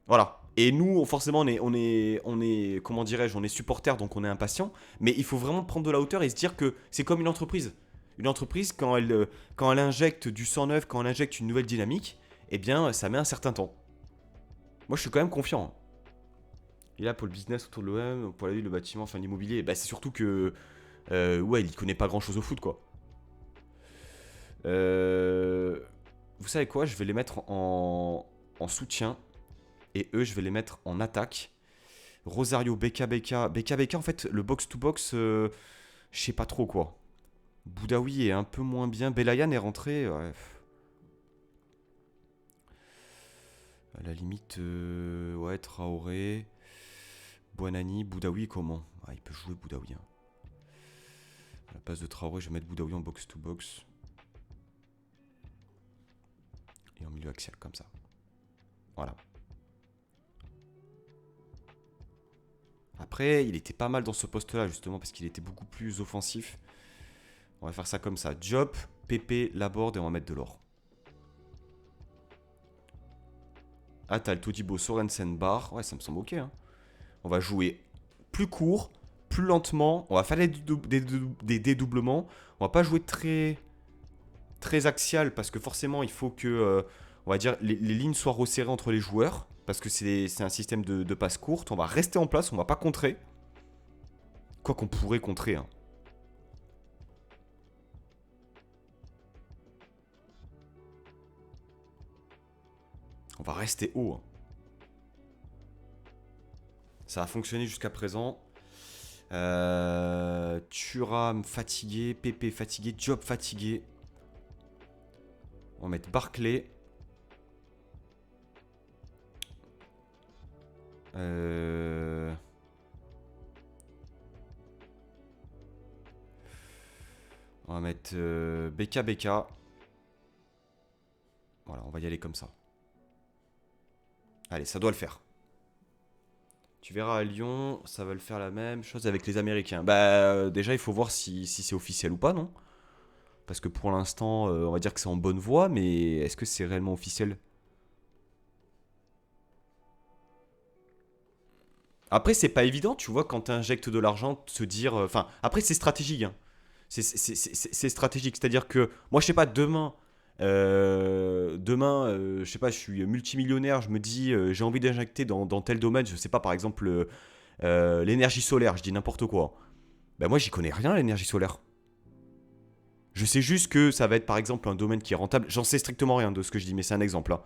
Voilà. Et nous, forcément, comment dirais-je, on est supporter, donc on est impatient. Mais il faut vraiment prendre de la hauteur et se dire que c'est comme une entreprise. Une entreprise, quand elle injecte du sang neuf, quand elle injecte une nouvelle dynamique, eh bien, ça met un certain temps. Moi, je suis quand même confiant, hein. Et là, pour le business autour de l'OM, pour la ville, le bâtiment, enfin l'immobilier, bah, c'est surtout que, ouais, il connaît pas grand-chose au foot, quoi. Vous savez quoi? Je vais les mettre en soutien. Et eux, je vais les mettre en attaque. Rosario, BK, en fait, le box-to-box, je sais pas trop quoi. Boudaoui est un peu moins bien. Belayan est rentré. Ouais. À la limite, ouais, Traoré. Buonani, Boudaoui, comment? Ah, il peut jouer Boudaoui, hein. À la place de Traoré, je vais mettre Boudaoui en box-to-box. Et en milieu axial, comme ça. Voilà. Après, il était pas mal dans ce poste-là, justement, parce qu'il était beaucoup plus offensif. On va faire ça comme ça. Diop, Pépé, Laborde et on va mettre de l'or. Atal, Todibo, Sorensen, Bar. Ouais, ça me semble ok, hein. On va jouer plus court, plus lentement. On va faire des dédoublements. On va pas jouer très axial parce que forcément, il faut que, on va dire, les lignes soient resserrées entre les joueurs. Parce que c'est un système de passe courte. On va rester en place, on va pas contrer. Quoi qu'on pourrait contrer, hein. On va rester haut, hein. Ça a fonctionné jusqu'à présent. Thuram fatigué, Pépé fatigué, Diop fatigué. On va mettre Barclay. On va mettre BK. Voilà, on va y aller comme ça. Allez, ça doit le faire. Tu verras à Lyon, ça va le faire la même chose avec les Américains. Bah, déjà, il faut voir si c'est officiel ou pas, non? Parce que pour l'instant, on va dire que c'est en bonne voie, mais est-ce que c'est réellement officiel? Après, c'est pas évident, tu vois, quand tu injectes de l'argent, de se dire. Enfin, après, c'est stratégique, hein. C'est stratégique. C'est-à-dire que, moi, je sais pas, je sais pas, je suis multimillionnaire, je me dis, j'ai envie d'injecter dans tel domaine, je sais pas, par exemple, l'énergie solaire, je dis n'importe quoi. Ben moi, j'y connais rien, l'énergie solaire. Je sais juste que ça va être, par exemple, un domaine qui est rentable. J'en sais strictement rien de ce que je dis, mais c'est un exemple, hein.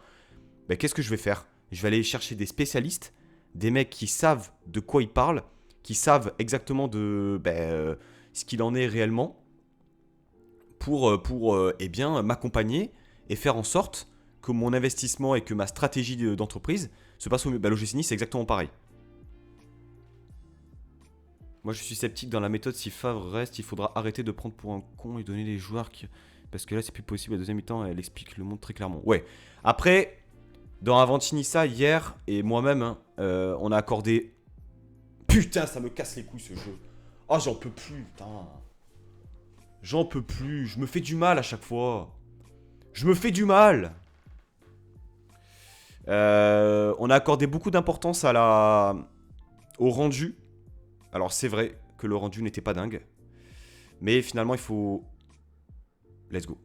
Ben, qu'est-ce que je vais faire? Je vais aller chercher des spécialistes, des mecs qui savent de quoi ils parlent, qui savent exactement ce qu'il en est réellement, pour eh bien, m'accompagner et faire en sorte que mon investissement et que ma stratégie d'entreprise se passe au mieux. Bah, l'OGC Nice, c'est exactement pareil. Moi, je suis sceptique dans la méthode. Si Favre reste, il faudra arrêter de prendre pour un con et donner les joueurs qui... Parce que là, c'est plus possible. La deuxième mi-temps, elle explique le monde très clairement. Ouais. Après, dans Avantinissa, hier, et moi-même, hein, on a accordé... Putain, ça me casse les couilles, ce jeu. Oh, j'en peux plus, putain. J'en peux plus. Je me fais du mal à chaque fois. Je me fais du mal. On a accordé beaucoup d'importance au rendu. Alors c'est vrai que le rendu n'était pas dingue. Mais finalement il faut... Let's go.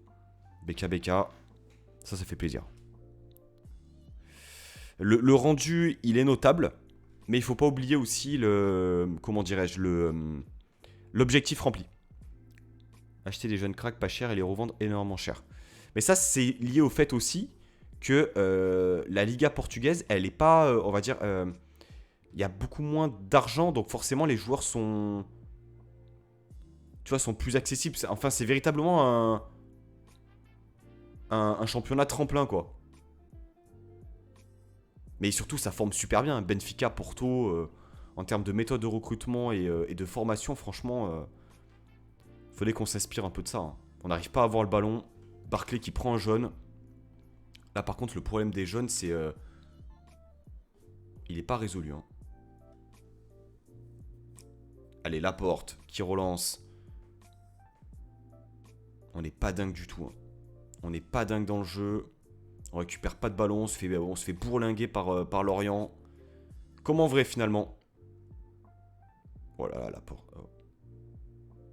BK. Ça fait plaisir. Le rendu, il est notable. Mais il faut pas oublier aussi comment dirais-je, l'objectif rempli. Acheter des jeunes cracks pas chers et les revendre énormément cher. Mais ça, c'est lié au fait aussi que la Liga portugaise, elle est pas, on va dire, il y a beaucoup moins d'argent, donc forcément les joueurs sont, tu vois, sont plus accessibles. Enfin, c'est véritablement un championnat tremplin, quoi. Mais surtout, ça forme super bien. Benfica, Porto, en termes de méthode de recrutement et de formation, franchement, faudrait qu'on s'inspire un peu de ça, hein. On n'arrive pas à avoir le ballon. Barclay qui prend un jaune. Là, par contre, le problème des jeunes, c'est... il n'est pas résolu, hein. Allez, Laporte qui relance. On n'est pas dingue du tout. Hein. On n'est pas dingue dans le jeu. On récupère pas de ballon. On se fait bourlinguer par Lorient. Comme en vrai finalement. Oh là là, Laporte. Oh.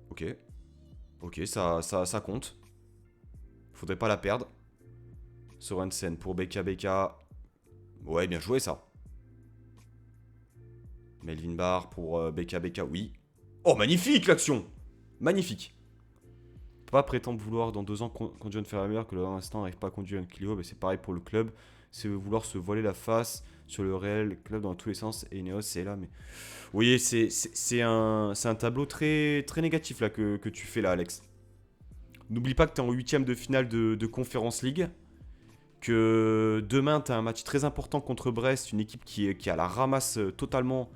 Ok. Ok, ça compte. Faudrait pas la perdre. Sorensen pour BKBK. Ouais, bien joué ça. Melvin Barr pour BKBK, oui. Oh, magnifique l'action. Magnifique. On peut pas prétendre vouloir dans 2 ans conduire une Ferrari que l'instant n'arrive pas à conduire une Clio. Mais c'est pareil pour le club. C'est vouloir se voiler la face sur le réel club dans tous les sens. Et Ineos, c'est là, mais... Oui, c'est un tableau très, très négatif là que tu fais là, Alex. N'oublie pas que tu es en 8ème de finale de Conference League. Que demain, tu as un match très important contre Brest, une équipe qui a la ramasse totalement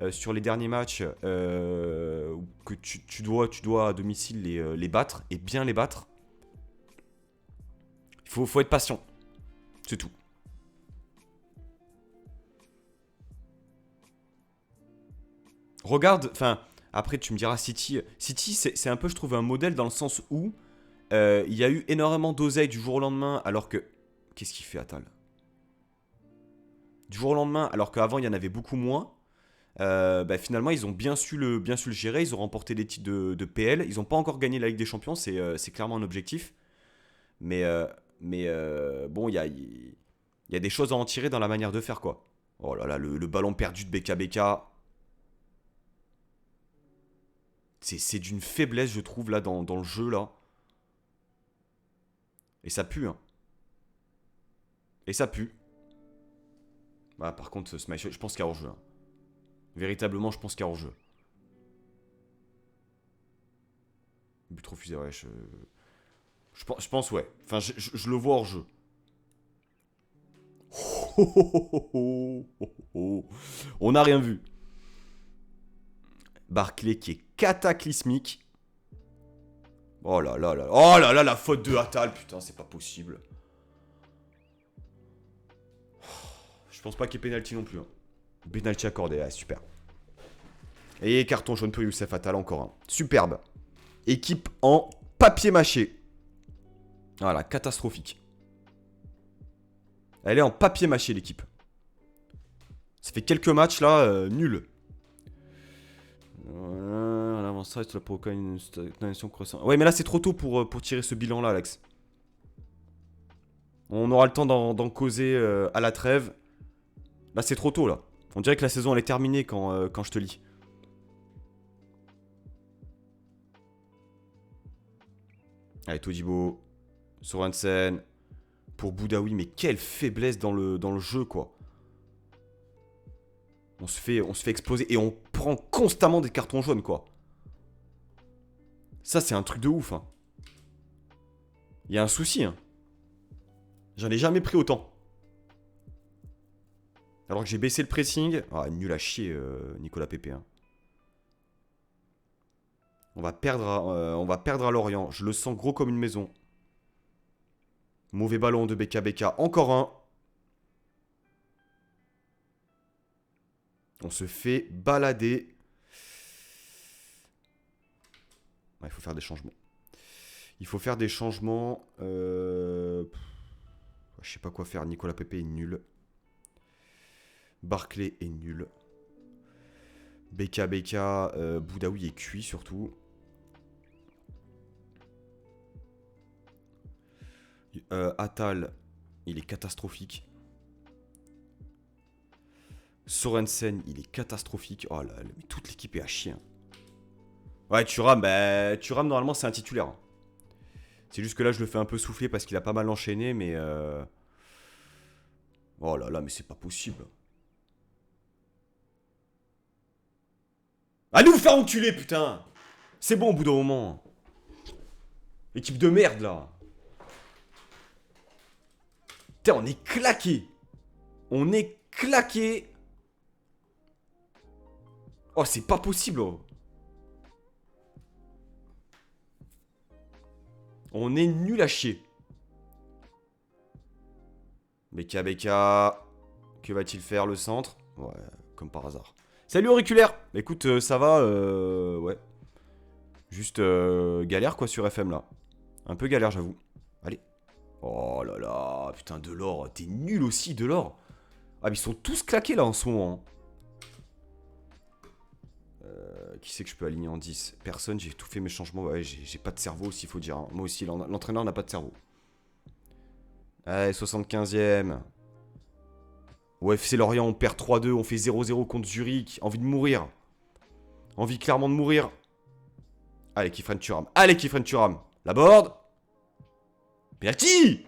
sur les derniers matchs, que tu dois à domicile les battre, et bien les battre. Il faut être patient, c'est tout. Regarde, enfin, après tu me diras City. City, c'est un peu, je trouve, un modèle dans le sens où il y a eu énormément d'oseille du jour au lendemain, alors que... Qu'est-ce qu'il fait, Attal? Du jour au lendemain, alors qu'avant il y en avait beaucoup moins. Bah, finalement, ils ont bien su le gérer. Ils ont remporté des titres de PL. Ils n'ont pas encore gagné la Ligue des Champions. C'est clairement un objectif. Mais, bon, il y a des choses à en tirer dans la manière de faire, quoi. Oh là là, le ballon perdu de BKBK. C'est d'une faiblesse, je trouve, là, dans le jeu, là. Et ça pue, hein. Et ça pue. Bah, par contre, Smash, je pense qu'il y a hors-jeu. Hein. Véritablement, je pense qu'il y a hors-jeu. But refusé, ouais. Je pense, ouais. Enfin, je le vois hors-jeu. On n'a rien vu. Barclay qui est cataclysmique. Oh là là là. Oh là là, la faute de Attal. Putain, c'est pas possible. Je pense pas qu'il y ait pénalty non plus. Hein. Pénalty accordé, ouais, super. Et carton jaune pour Youssef Attal encore un. Superbe. Équipe en papier mâché. Voilà, catastrophique. Elle est en papier mâché, l'équipe. Ça fait quelques matchs là, nul. On avancera, tu provoqué une stagnation croissante. Ouais, mais là c'est trop tôt pour tirer ce bilan là, Alex. On aura le temps d'en causer à la trêve. Là c'est trop tôt là. On dirait que la saison elle est terminée quand je te lis. Allez, Todibo. Sorensen. Pour Boudaoui, mais quelle faiblesse dans le jeu quoi. On se fait exploser et on prend constamment des cartons jaunes quoi. Ça c'est un truc de ouf hein. Il y a un souci hein. J'en ai jamais pris autant. Alors que j'ai baissé le pressing. Ah, nul à chier, Nicolas Pépé. Hein. On va perdre à Lorient. Je le sens gros comme une maison. Mauvais ballon de BKBK. Encore un. On se fait balader. Il faut faire des changements. Il faut faire des changements. Je sais pas quoi faire. Nicolas Pépé est nul. Barclay est nul. BKBK, Boudaoui est cuit surtout. Attal, il est catastrophique. Sorensen, il est catastrophique. Oh là, mais toute l'équipe est à chier. Hein. Ouais, Thuram, bah, Thuram normalement c'est un titulaire. Hein. C'est juste que là je le fais un peu souffler parce qu'il a pas mal enchaîné, mais... Oh là là, mais c'est pas possible. Allez vous faire enculer, putain. C'est bon au bout d'un moment. Équipe de merde, là. Putain, on est claqué. On est claqué. Oh, c'est pas possible. Oh. On est nul à chier. BKBK. Que va-t-il faire, le centre? Ouais, comme par hasard. Salut auriculaire. Écoute, ça va, ouais. Juste galère quoi sur FM là. Un peu galère j'avoue. Allez. Oh là là, putain Delors, t'es nul aussi Delors. Ah mais ils sont tous claqués là en ce moment. Qui c'est que je peux aligner en 10? Personne, j'ai tout fait mes changements. Ouais, j'ai pas de cerveau aussi, faut dire. Hein. Moi aussi, l'entraîneur n'a pas de cerveau. Allez, 75e. Au FC Lorient, on perd 3-2, on fait 0-0 contre Zurich. Envie de mourir. Envie clairement de mourir. Allez, Kifren Thuram. Allez, Kifren Thuram. La board. Penalty. Il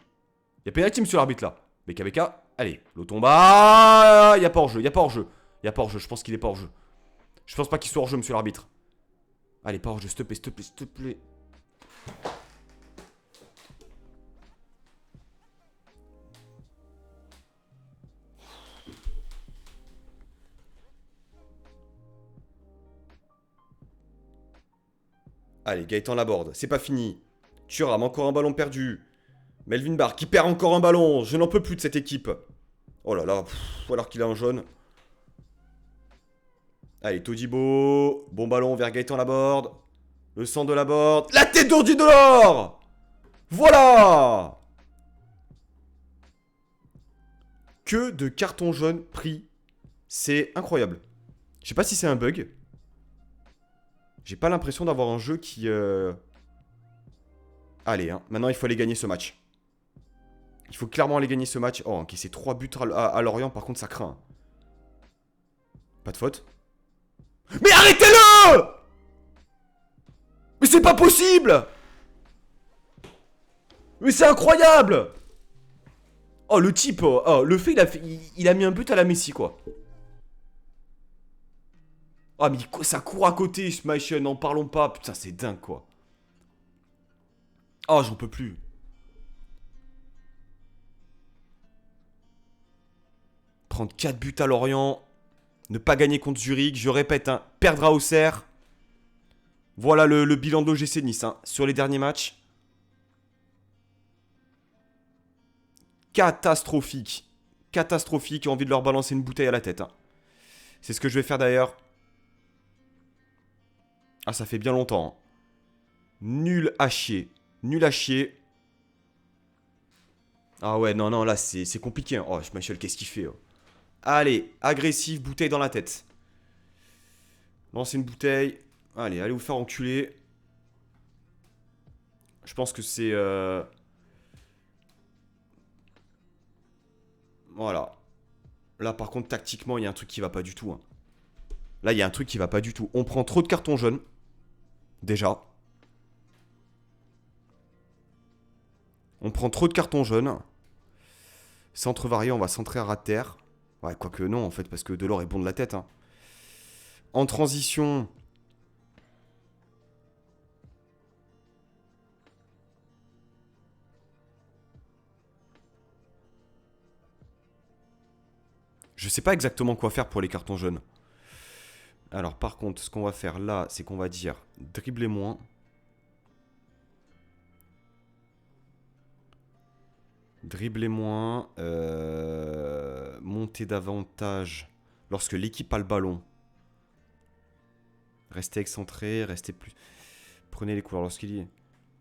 y a penalty, monsieur l'arbitre, là. BKBK. Allez, Lotomba. Il y a pas hors-jeu, il y a pas hors-jeu. Il y a pas hors-jeu, je pense qu'il est pas hors-jeu. Je pense pas qu'il soit hors-jeu, monsieur l'arbitre. Allez, pas hors-jeu, s'il te plaît, s'il te plaît, s'il te plaît. Allez, Gaëtan Laborde, c'est pas fini. Thuram, encore un ballon perdu. Melvin Barr qui perd encore un ballon. Je n'en peux plus de cette équipe. Oh là là, alors qu'il a un jaune. Allez, Todibo. Bon ballon vers Gaëtan Laborde. Le centre de Laborde. La tête d'Ordi de l'or. Voilà. Que de cartons jaunes pris. C'est incroyable. Je sais pas si c'est un bug. J'ai pas l'impression d'avoir un jeu qui... Allez, hein. Maintenant il faut aller gagner ce match. Il faut clairement aller gagner ce match. Oh, encaisser 3 buts à Lorient, par contre ça craint. Pas de faute. Mais arrêtez-le! Mais c'est pas possible! Mais c'est incroyable! Oh, le type, oh, le fait, il a mis un but à la Messi, quoi. Ah, mais ça court à côté, Schmeichel, n'en parlons pas. Putain, c'est dingue, quoi. Oh, j'en peux plus. Prendre 4 buts à Lorient. Ne pas gagner contre Zurich. Je répète, hein, perdre à Auxerre. Voilà le bilan de l'OGC Nice, hein, sur les derniers matchs. Catastrophique. Catastrophique. J'ai envie de leur balancer une bouteille à la tête. Hein. C'est ce que je vais faire d'ailleurs. Ah, ça fait bien longtemps. Hein. Nul à chier. Nul à chier. Ah ouais, non, non, là, c'est compliqué. Hein. Oh, Schmeichel, qu'est-ce qu'il fait? Allez, agressif, bouteille dans la tête. Lancez une bouteille. Allez, allez vous faire enculer. Je pense que c'est... Voilà. Là, par contre, tactiquement, il y a un truc qui va pas du tout. Hein. Là, il y a un truc qui va pas du tout. On prend trop de cartons jaunes. Déjà. On prend trop de cartons jaunes. Centre varié, on va centrer à ras de terre. Ouais, quoique non, en fait, parce que Delors est bon de la tête. Hein. En transition... Je sais pas exactement quoi faire pour les cartons jaunes. Alors, par contre, ce qu'on va faire là, c'est qu'on va dire dribbler moins. Dribbler moins. Monter davantage lorsque l'équipe a le ballon. Restez excentré, restez plus... Prenez les couloirs. Lorsqu'il dit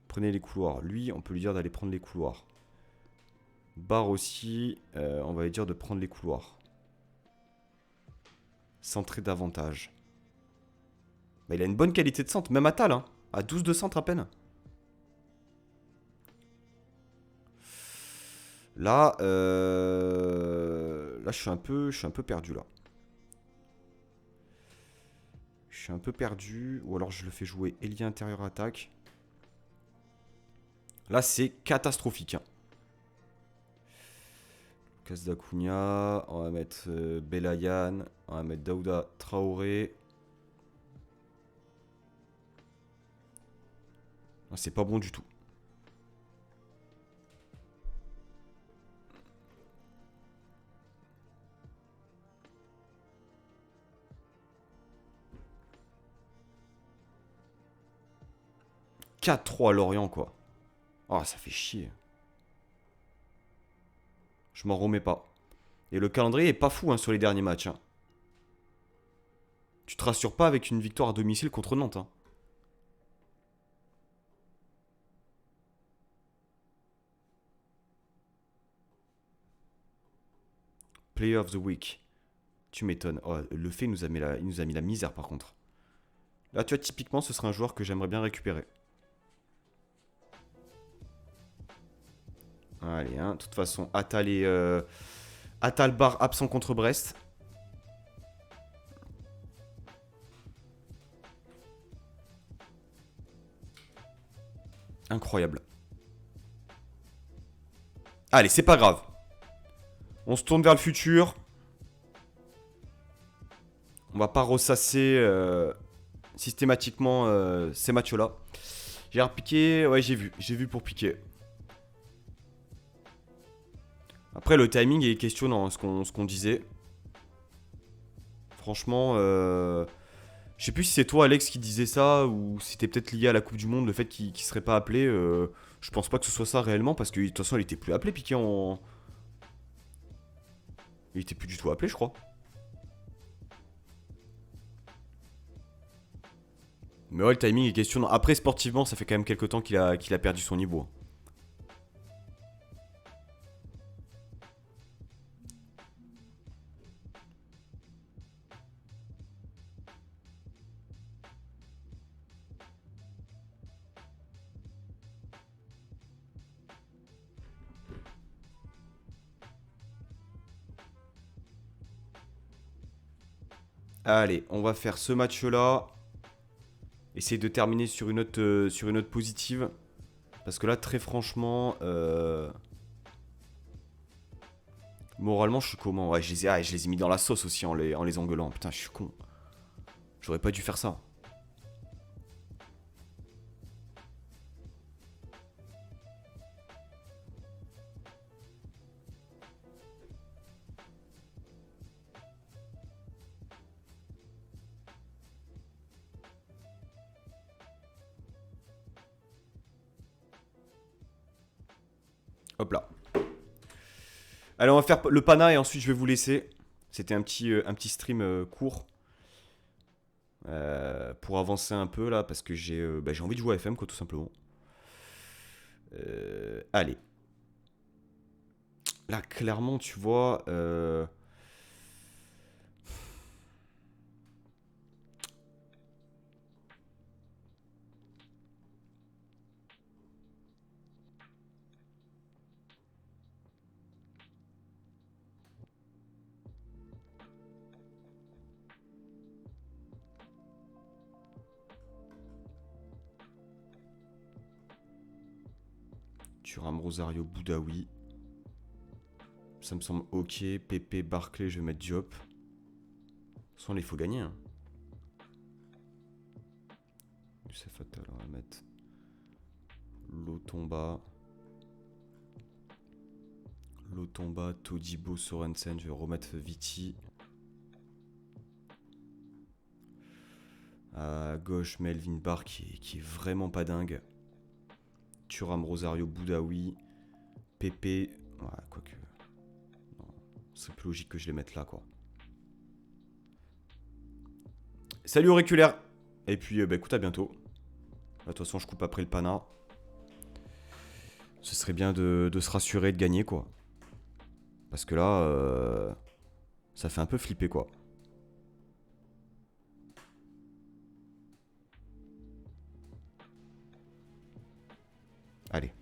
prenez les couloirs. Lui, on peut lui dire d'aller prendre les couloirs. Barre aussi, on va lui dire de prendre les couloirs. Centrer davantage. Bah, il a une bonne qualité de centre, même à Tal, hein. À 12 de centre à peine. Là, là je suis un peu perdu là. Je suis un peu perdu. Ou alors je le fais jouer ailier intérieur attaque. Là, c'est catastrophique. Hein. Kasdakounia. On va mettre Belayan. On va mettre Daouda Traoré. C'est pas bon du tout. « 4-3 Lorient, quoi. Oh, ça fait chier. Je m'en remets pas. Et le calendrier est pas fou hein, sur les derniers matchs. Hein. Tu te rassures pas avec une victoire à domicile contre Nantes. Hein. Player of the Week. Tu m'étonnes. Oh, le fait il nous a mis la misère par contre. Là, tu vois, typiquement, ce serait un joueur que j'aimerais bien récupérer. Allez, hein. De toute façon, Atalbar absent contre Brest. Incroyable. Allez, c'est pas grave. On se tourne vers le futur. On va pas ressasser systématiquement ces matchs-là. J'ai repiqué. Ouais, j'ai vu. J'ai vu pour piquer. Après, le timing est questionnant, ce qu'on disait. Franchement, je sais plus si c'est toi, Alex, qui disait ça, ou si c'était peut-être lié à la Coupe du Monde, le fait qu'il serait pas appelé. Je pense pas que ce soit ça réellement, parce que de toute façon, il était plus appelé, Piqué en. Il était plus du tout appelé, je crois. Mais ouais, le timing est questionnant. Après, sportivement, ça fait quand même quelques temps qu'il a perdu son niveau. Allez, on va faire ce match-là. Essayer de terminer sur une note positive. Parce que là, très franchement, moralement, je suis comment? Ouais, je les ai mis dans la sauce aussi en les engueulant. Putain, je suis con. J'aurais pas dû faire ça. Hop là. Allez, on va faire le pana et ensuite je vais vous laisser. C'était un petit stream court. Pour avancer un peu là, parce que j'ai envie de jouer à FM, quoi, tout simplement. Allez. Là, clairement, tu vois. Thuram, Rosario, Boudaoui. Ça me semble ok. Pépé, Barclay, je vais mettre Diop. De toute façon, là, il faut gagner. Hein. C'est fatal, on va mettre Lotomba. Lotomba, Todibo, Sorensen. Je vais remettre Viti. À gauche, Melvin Barr qui est vraiment pas dingue. Thuram, Rosario, Boudaoui. Pépé. Ouais, quoique. C'est plus logique que je les mette là, quoi. Salut auriculaire. Et puis, bah écoute, à bientôt. De toute façon, je coupe après le pana. Ce serait bien de se rassurer et de gagner, quoi. Parce que là, ça fait un peu flipper, quoi. Allez.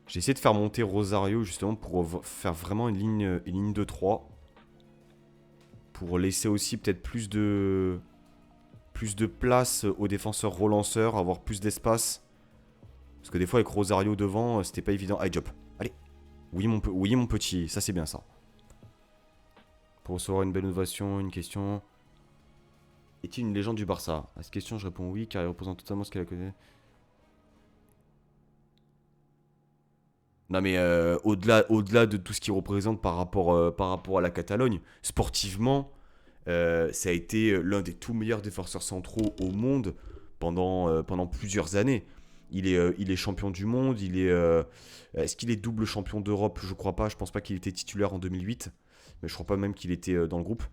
J'ai essayé de faire monter Rosario, justement, pour faire vraiment une ligne de 3. Pour laisser aussi peut-être plus de place aux défenseurs relanceurs, avoir plus d'espace. Parce que des fois, avec Rosario devant, c'était pas évident. Allez, Diop. Allez. Oui, mon petit. Ça, c'est bien, ça. Pour recevoir une belle innovation, une question. Est-il une légende du Barça? À cette question, je réponds oui, car il représente totalement ce qu'elle a connu. Non, mais au-delà de tout ce qu'il représente par rapport à la Catalogne, sportivement, ça a été l'un des tout meilleurs défenseurs centraux au monde pendant plusieurs années. Il est champion du monde. Est-ce qu'il est double champion d'Europe? Je crois pas. Je pense pas qu'il était titulaire en 2008. Mais je crois pas même qu'il était dans le groupe.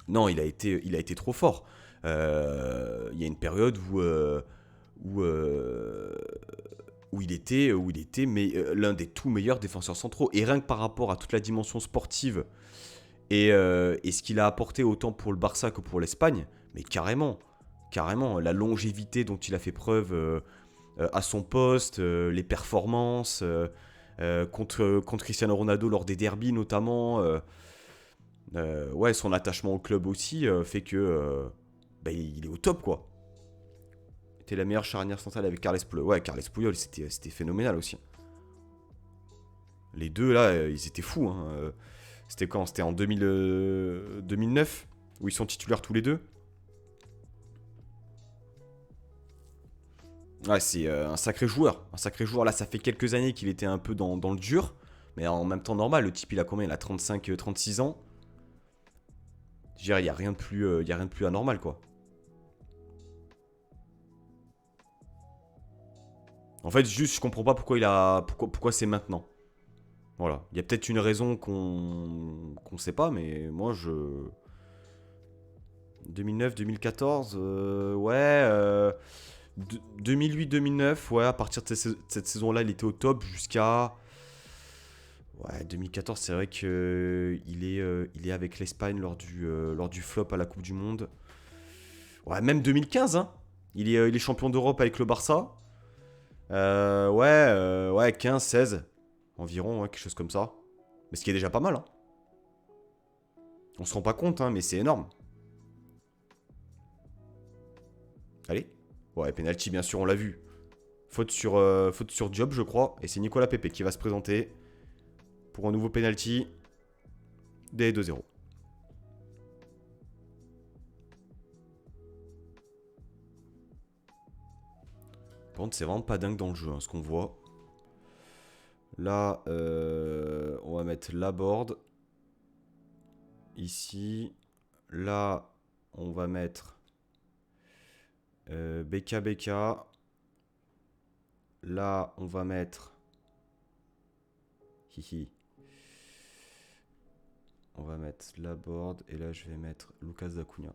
Non, il a été trop fort. Il y a une période où, où il était mais, l'un des tout meilleurs défenseurs centraux. Et rien que par rapport à toute la dimension sportive et ce qu'il a apporté autant pour le Barça que pour l'Espagne, mais carrément, carrément, la longévité dont il a fait preuve à son poste, les performances contre Cristiano Ronaldo lors des derbies notamment, ouais, son attachement au club aussi fait que bah, il est au top quoi. C'était la meilleure charnière centrale avec Carles Puyol. Ouais, Carles Puyol, c'était phénoménal aussi. Les deux là, ils étaient fous. Hein. C'était quand? C'était en 2009 où ils sont titulaires tous les deux. Ouais, c'est un sacré joueur. Un sacré joueur. Là, ça fait quelques années qu'il était un peu dans le dur. Mais en même temps, normal. Le type, il a combien? Il a 35, 36 ans. Je dirais, il n'y a rien de plus, il y a rien de plus anormal, quoi. En fait, juste, je comprends pas pourquoi c'est maintenant. Voilà. Il y a peut-être une raison qu'on sait pas, mais moi, 2009, 2014, ouais. 2008-2009, ouais, à partir de cette saison-là, il était au top jusqu'à. Ouais, 2014, c'est vrai qu'il est avec l'Espagne lors du flop à la Coupe du Monde. Ouais, même 2015, hein. Il est champion d'Europe avec le Barça. Ouais, 15, 16 environ, ouais, quelque chose comme ça. Mais ce qui est déjà pas mal, hein. On se rend pas compte, hein, mais c'est énorme. Allez. Ouais, penalty, bien sûr, on l'a vu. Faute sur Diop, je crois. Et c'est Nicolas Pepe qui va se présenter pour un nouveau penalty des 2-0. Par contre, c'est vraiment pas dingue dans le jeu, hein, ce qu'on voit. Là, on va mettre la board. Ici. Là, on va mettre BK. Là, on va mettre... Hihi. On va mettre la board. Et là, je vais mettre Lucas Acuna.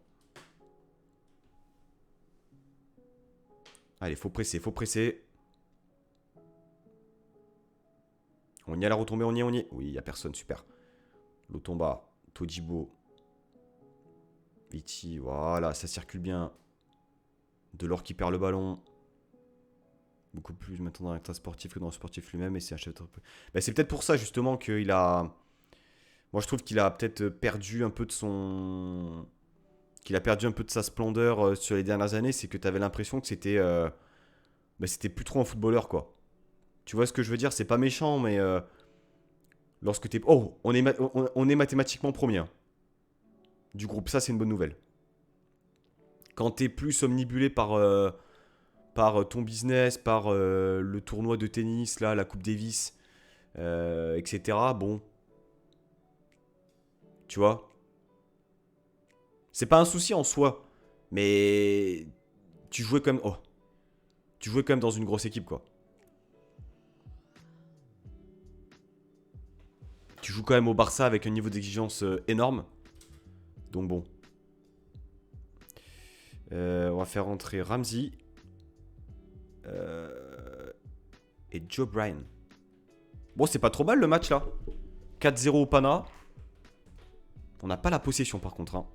Allez, faut presser, faut presser. On y a la retombée, on y est. Oui, il n'y a personne, super. Lotomba, Todibo. Viti, voilà, ça circule bien. Delors qui perd le ballon. Beaucoup plus maintenant dans l'acteur sportif que dans le sportif lui-même. Et c'est un chef de... Bah, c'est peut-être pour ça, justement, qu'il a... Moi, je trouve qu'il a peut-être perdu un peu de son... Qu'il a perdu un peu de sa splendeur sur les dernières années. C'est que tu avais l'impression que c'était... Bah, c'était plus trop un footballeur, quoi. Tu vois ce que je veux dire? C'est pas méchant, mais... lorsque t'es... Oh, on est mathématiquement premier, hein, du groupe. Ça, c'est une bonne nouvelle. Quand t'es plus omnibulé par ton business, par le tournoi de tennis, là, la Coupe Davis, etc. Bon, tu vois, c'est pas un souci en soi, mais tu jouais comme, oh, tu jouais quand même dans une grosse équipe, quoi. Tu joues quand même au Barça avec un niveau d'exigence énorme, donc bon. On va faire rentrer Ramsey et Joe Bryan. Bon, c'est pas trop mal le match là. 4-0 au Pana. On n'a pas la possession par contre, hein.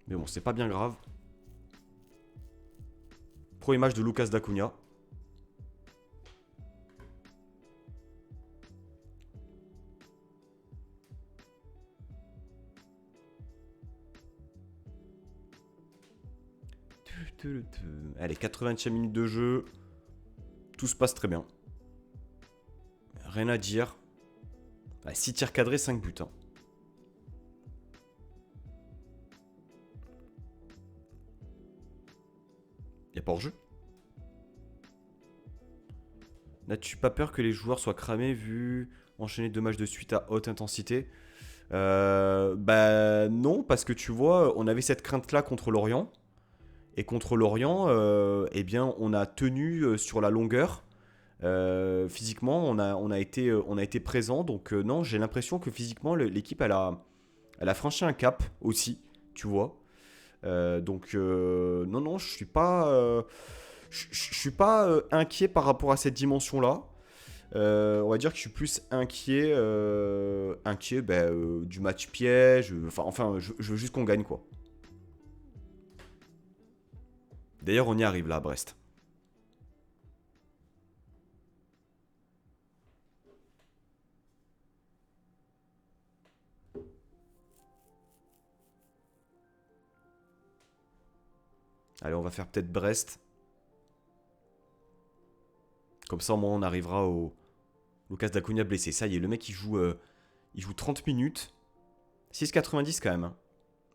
Mais bon, c'est pas bien grave. Premier match de Lucas Acuna. Allez, 80e minute de jeu. Tout se passe très bien. Rien à dire. 6 tirs cadrés, 5 buts. Hein. Y'a pas hors-jeu? N'as-tu pas peur que les joueurs soient cramés vu enchaîner 2 matchs de suite à haute intensité? Bah non, parce que tu vois, on avait cette crainte-là contre l'Orient. Et contre l'Orient, eh bien, on a tenu sur la longueur. Physiquement, on a été présent. Donc, non, j'ai l'impression que physiquement, l'équipe, elle a franchi un cap aussi, tu vois. Non, non, je suis pas inquiet par rapport à cette dimension-là. On va dire que je suis plus inquiet du match piège. Je veux juste qu'on gagne, quoi. D'ailleurs, on y arrive là à Brest. Allez, on va faire peut-être Brest. Comme ça, au moins, on arrivera au Lucas Dacunia blessé. Ça y est, le mec, il joue 30 minutes. 6,90 quand même, hein.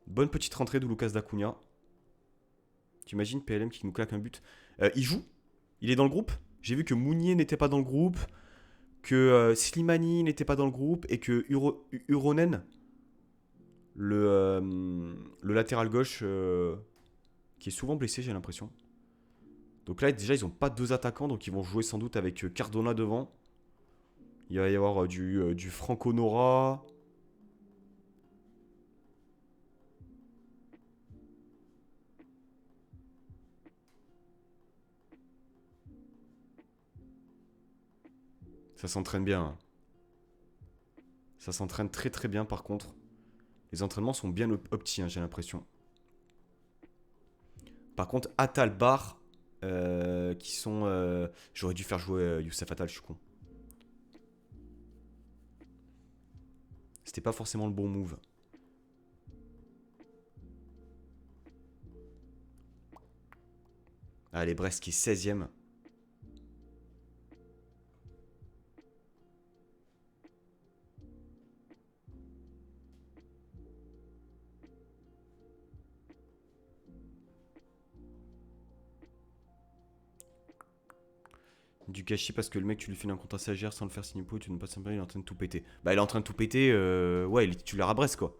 Bonne petite rentrée de Lucas Dacunia. T'imagines PLM qui nous claque un but. Il joue. Il est dans le groupe. J'ai vu que Mounier n'était pas dans le groupe. Que Slimani n'était pas dans le groupe. Et que Uronen, le latéral gauche, qui est souvent blessé, j'ai l'impression. Donc là, déjà, ils n'ont pas deux attaquants. Donc ils vont jouer sans doute avec Cardona devant. Il va y avoir du Franco Nora. Ça s'entraîne bien, hein. Ça s'entraîne très très bien par contre. Les entraînements sont bien optis, hein, j'ai l'impression. Par contre, Atal Bar, qui sont... J'aurais dû faire jouer Youssef Atal, je suis con. C'était pas forcément le bon move. Allez, Brest qui est 16ème. Du gâchis parce que le mec, tu lui fais un contrat stagiaire sans le faire signer pour, tu ne pas sympa, il est en train de tout péter. Bah, il est en train de tout péter, ouais, il est titulaire à Brest, quoi.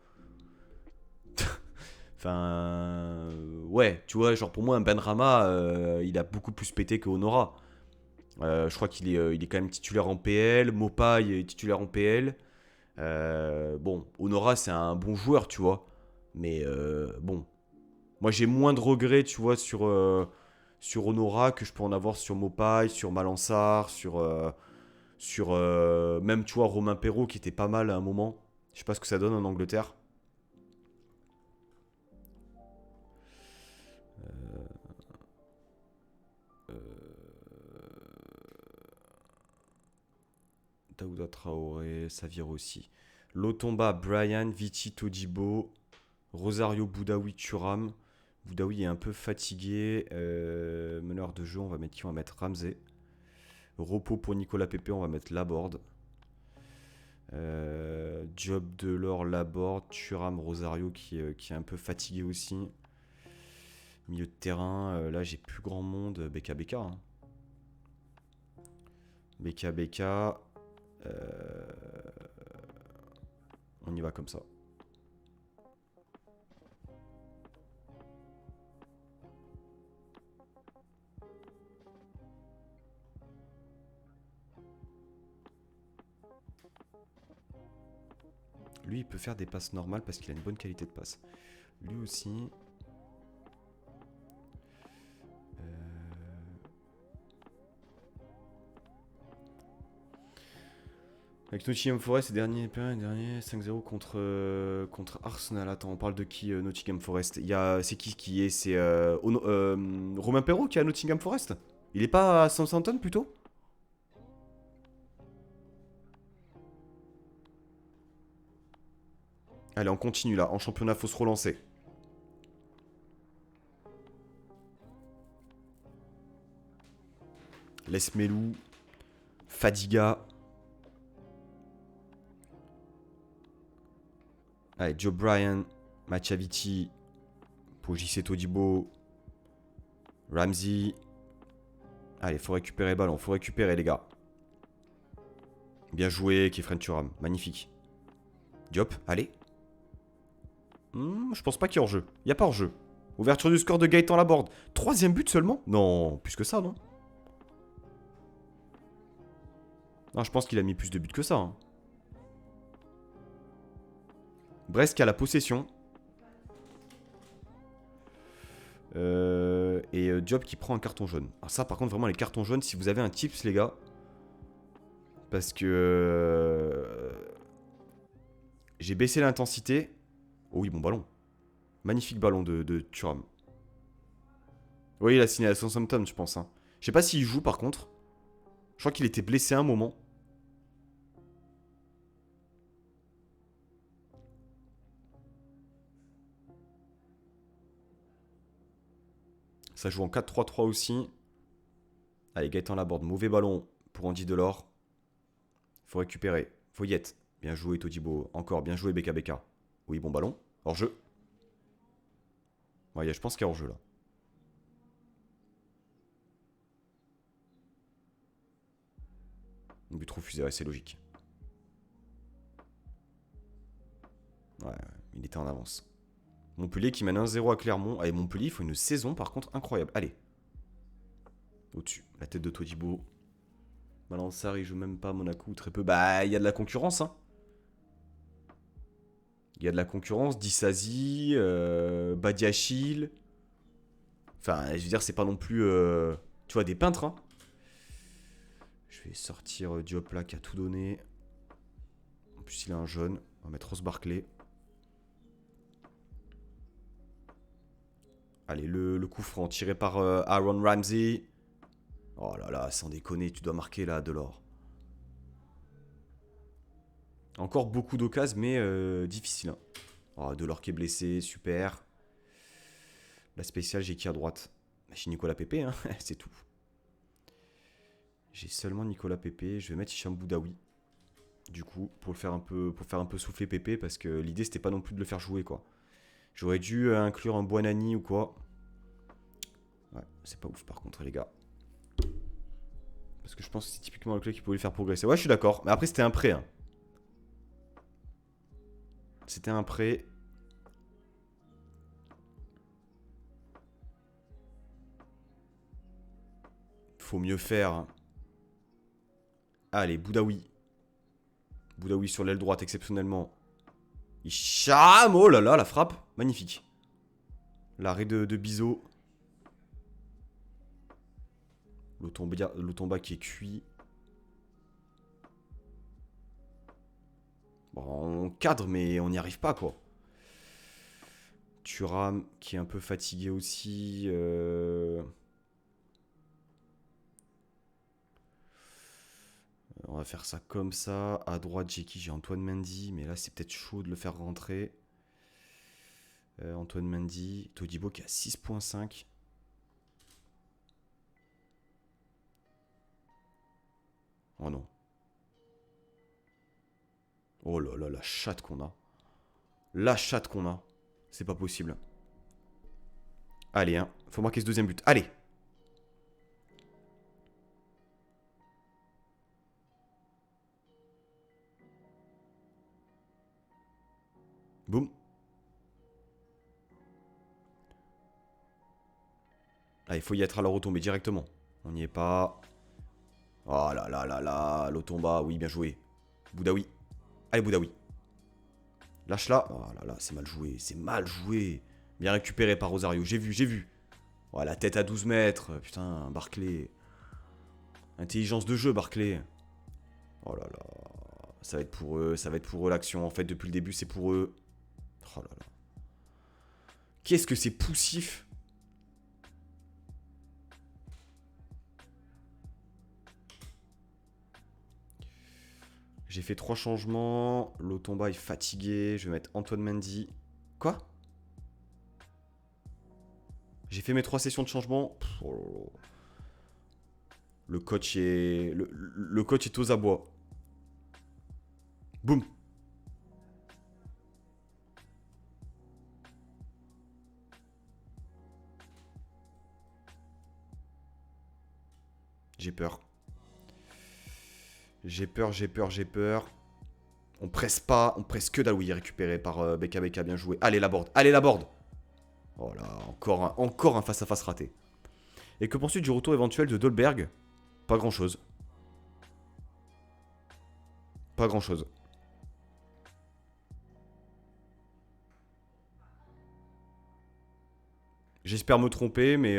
Enfin, ouais, tu vois, genre pour moi, un Benrama, il a beaucoup plus pété que Honora. Je crois il est quand même titulaire en PL. Mopai est titulaire en PL. Bon, Honora, c'est un bon joueur, tu vois. Mais bon, moi j'ai moins de regrets, tu vois, sur Honora que je peux en avoir sur Mopai, sur Malansar, même, tu vois, Romain Perrault qui était pas mal à un moment. Je sais pas ce que ça donne en Angleterre. Daouda Traoré, ça vire aussi. Lotomba, Brian, Vici, Todibo, Rosario, Boudaoui, Thuram. Boudaoui est un peu fatigué. Meneur de jeu, on va mettre qui? On va mettre Ramsey. Repos pour Nicolas Pepe, on va mettre Laborde. Job de l'or, Laborde. Thuram, Rosario qui est un peu fatigué aussi. Milieu de terrain, là j'ai plus grand monde. BK. Hein. BK. On y va comme ça. Lui, il peut faire des passes normales parce qu'il a une bonne qualité de passe. Lui aussi. Avec Nottingham Forest, dernier 5-0 contre Arsenal. Attends, on parle de qui Nottingham Forest? C'est qui est? C'est Romain Perrault qui est à Nottingham Forest? Il est pas à Southampton plutôt? Allez, on continue là. En championnat, faut se relancer. Lesmelou. Fadiga. Allez, Joe Bryan. Machaviti. Pogise Todibo. Ramsey. Allez, faut récupérer le ballon. Faut récupérer, les gars. Bien joué, Kefren Thuram. Magnifique. Diop, allez. Je pense pas qu'il y a hors-jeu. Il n'y a pas hors-jeu. Ouverture du score de Gaëtan Laborde. 3ème but seulement? Non, plus que ça, non? Non, je pense qu'il a mis plus de buts que ça. Hein. Brest qui a la possession. Diop qui prend un carton jaune. Alors ça, par contre, vraiment, les cartons jaunes, si vous avez un tips, les gars. Parce que... j'ai baissé l'intensité. Oh oui, bon ballon. Magnifique ballon de Thuram. Oui, il a signé à Southampton, je pense. Hein. Je sais pas s'il joue, par contre. Je crois qu'il était blessé à un moment. Ça joue en 4-3-3 aussi. Allez, Gaëtan Laborde. Mauvais ballon pour Andy Delors. Faut récupérer. Faut y être. Bien joué, Todibo. Encore, bien joué, BKBK. Oui, bon ballon. Hors-jeu. Ouais, je pense qu'il y a hors-jeu, là. But refusé, ouais, c'est logique. Ouais, il était en avance. Montpellier qui mène 1-0 à Clermont. Allez, Montpellier, il faut une saison, par contre, incroyable. Allez. Au-dessus. La tête de Todibo. Malansar, il joue même pas. Monaco, très peu. Bah, il y a de la concurrence, hein. Il y a de la concurrence. Dissasi, Badiachil. Enfin, je veux dire, c'est pas non plus, tu vois, des peintres, hein. Je vais sortir Diop là qui a tout donné. En plus, il a un jaune. On va mettre Ross Barclay. Allez, le coup franc tiré par Aaron Ramsey. Oh là là, sans déconner, tu dois marquer là, Delors. Encore beaucoup d'occasions, mais difficile. Hein. Oh, Delors qui est blessé, super. La spéciale, j'ai qui à droite? J'ai Nicolas Pepe, hein, c'est tout. J'ai seulement Nicolas Pepe. Je vais mettre Hicham Boudaoui. Du coup, pour faire un peu souffler Pepe, parce que l'idée c'était pas non plus de le faire jouer quoi. J'aurais dû inclure un Buonani ou quoi. Ouais, c'est pas ouf par contre les gars. Parce que je pense que c'est typiquement le club qui pouvait le faire progresser. Ouais, je suis d'accord. Mais après, c'était un prêt. Hein. C'était un prêt. Faut mieux faire. Hein. Allez, Boudaoui. Boudaoui sur l'aile droite, exceptionnellement. Hicham. Oh là là, la frappe. Magnifique. L'arrêt de Bizot. Lotomba qui est cuit. Bon, on cadre, mais on n'y arrive pas, quoi. Thuram qui est un peu fatigué aussi. On va faire ça comme ça. À droite, j'ai Antoine Mendy. Mais là, c'est peut-être chaud de le faire rentrer. Antoine Mendy. Todibo qui a 6.5. Oh non. Oh là là, la chatte qu'on a. La chatte qu'on a. C'est pas possible. Allez, hein. Faut marquer ce deuxième but. Allez. Boum. Ah, il faut y être à la retombée directement. On n'y est pas. Oh là là là là. Lotomba, oui, bien joué. Boudaoui. Allez, Boudaoui. Lâche là. Oh là là, c'est mal joué. C'est mal joué. Bien récupéré par Rosario. J'ai vu, j'ai vu. Oh, la tête à 12 mètres. Putain, Barclay. Intelligence de jeu, Barclay. Oh là là. Ça va être pour eux. Ça va être pour eux l'action. En fait, depuis le début, c'est pour eux. Oh là là. Qu'est-ce que c'est poussif. J'ai fait 3 changements. Lotomba est fatigué. Je vais mettre Antoine Mendy. Quoi? J'ai fait mes 3 sessions de changement. Pff, oh là là. Le coach est. Le coach est aux abois. Boum. J'ai peur. J'ai peur, j'ai peur, j'ai peur. On presse pas, on presse que dalle. Oui, récupéré par BKBK, bien joué. Allez, la board, allez, la board. Oh là, encore un face-à-face raté. Et que penses-tu du retour éventuel de Dolberg? Pas grand-chose. Pas grand-chose. J'espère me tromper, mais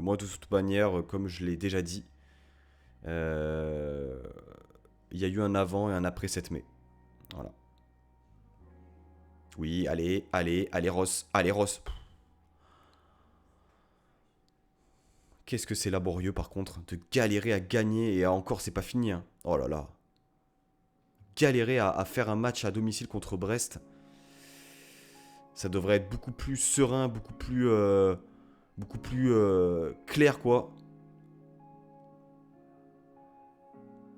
moi, de toute manière, comme je l'ai déjà dit, euh, il y a eu un avant et un après 7 mai. Voilà. Oui, allez, allez, allez, Ross. Allez, Ross. Qu'est-ce que c'est laborieux, par contre, de galérer à gagner et encore, c'est pas fini. Hein. Oh là là. Galérer à faire un match à domicile contre Brest, ça devrait être beaucoup plus serein, beaucoup plus clair, quoi.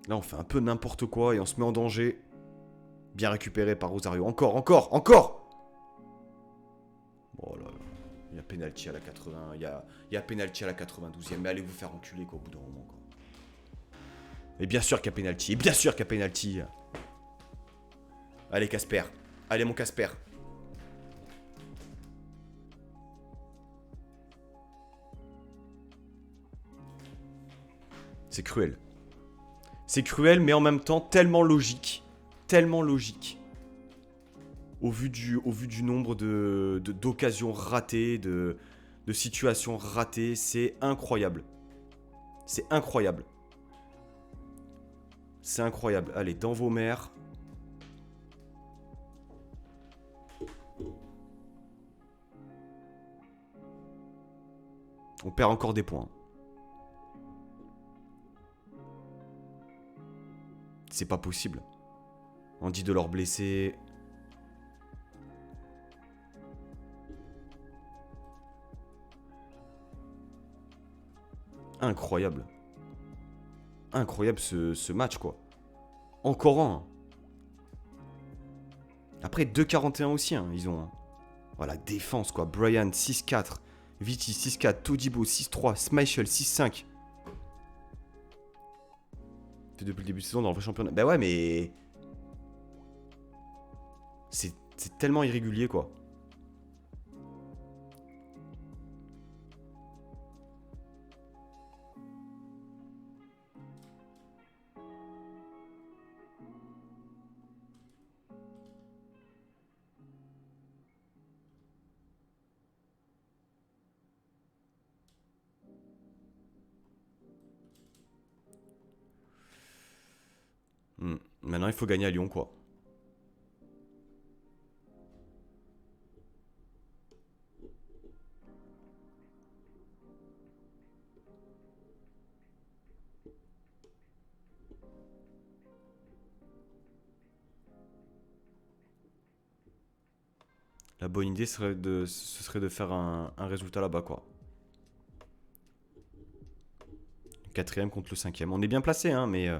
Là, on fait un peu n'importe quoi et on se met en danger. Bien récupéré par Rosario. Encore, encore, encore. Oh là là. Il y a penalty à la 80. Il y a penalty à la 92e. Mais allez vous faire enculer, quoi, au bout d'un moment, quoi. Et bien sûr qu'il y a penalty. Et bien sûr qu'il y a penalty. Allez, Casper. Allez, mon Casper. C'est cruel. C'est cruel, mais en même temps tellement logique. Tellement logique. Au vu du nombre d'occasions ratées, de situations ratées, c'est incroyable. C'est incroyable. C'est incroyable. Allez, dans vos mers. On perd encore des points. C'est pas possible. On dit de leur blesser. Incroyable. Incroyable ce match, quoi. Encore un. Après, 2,41 aussi, hein, ils ont. Hein. Voilà, défense, quoi. Brian, 6-4. Viti, 6-4. Todibo, 6-3. Schmeichel, 6-5. Fait depuis le début de saison dans le vrai championnat. Bah ouais, mais... C'est tellement irrégulier, quoi. Maintenant, il faut gagner à Lyon, quoi. La bonne idée ce serait de faire un résultat là-bas, quoi. Quatrième contre le cinquième. On est bien placé, hein, mais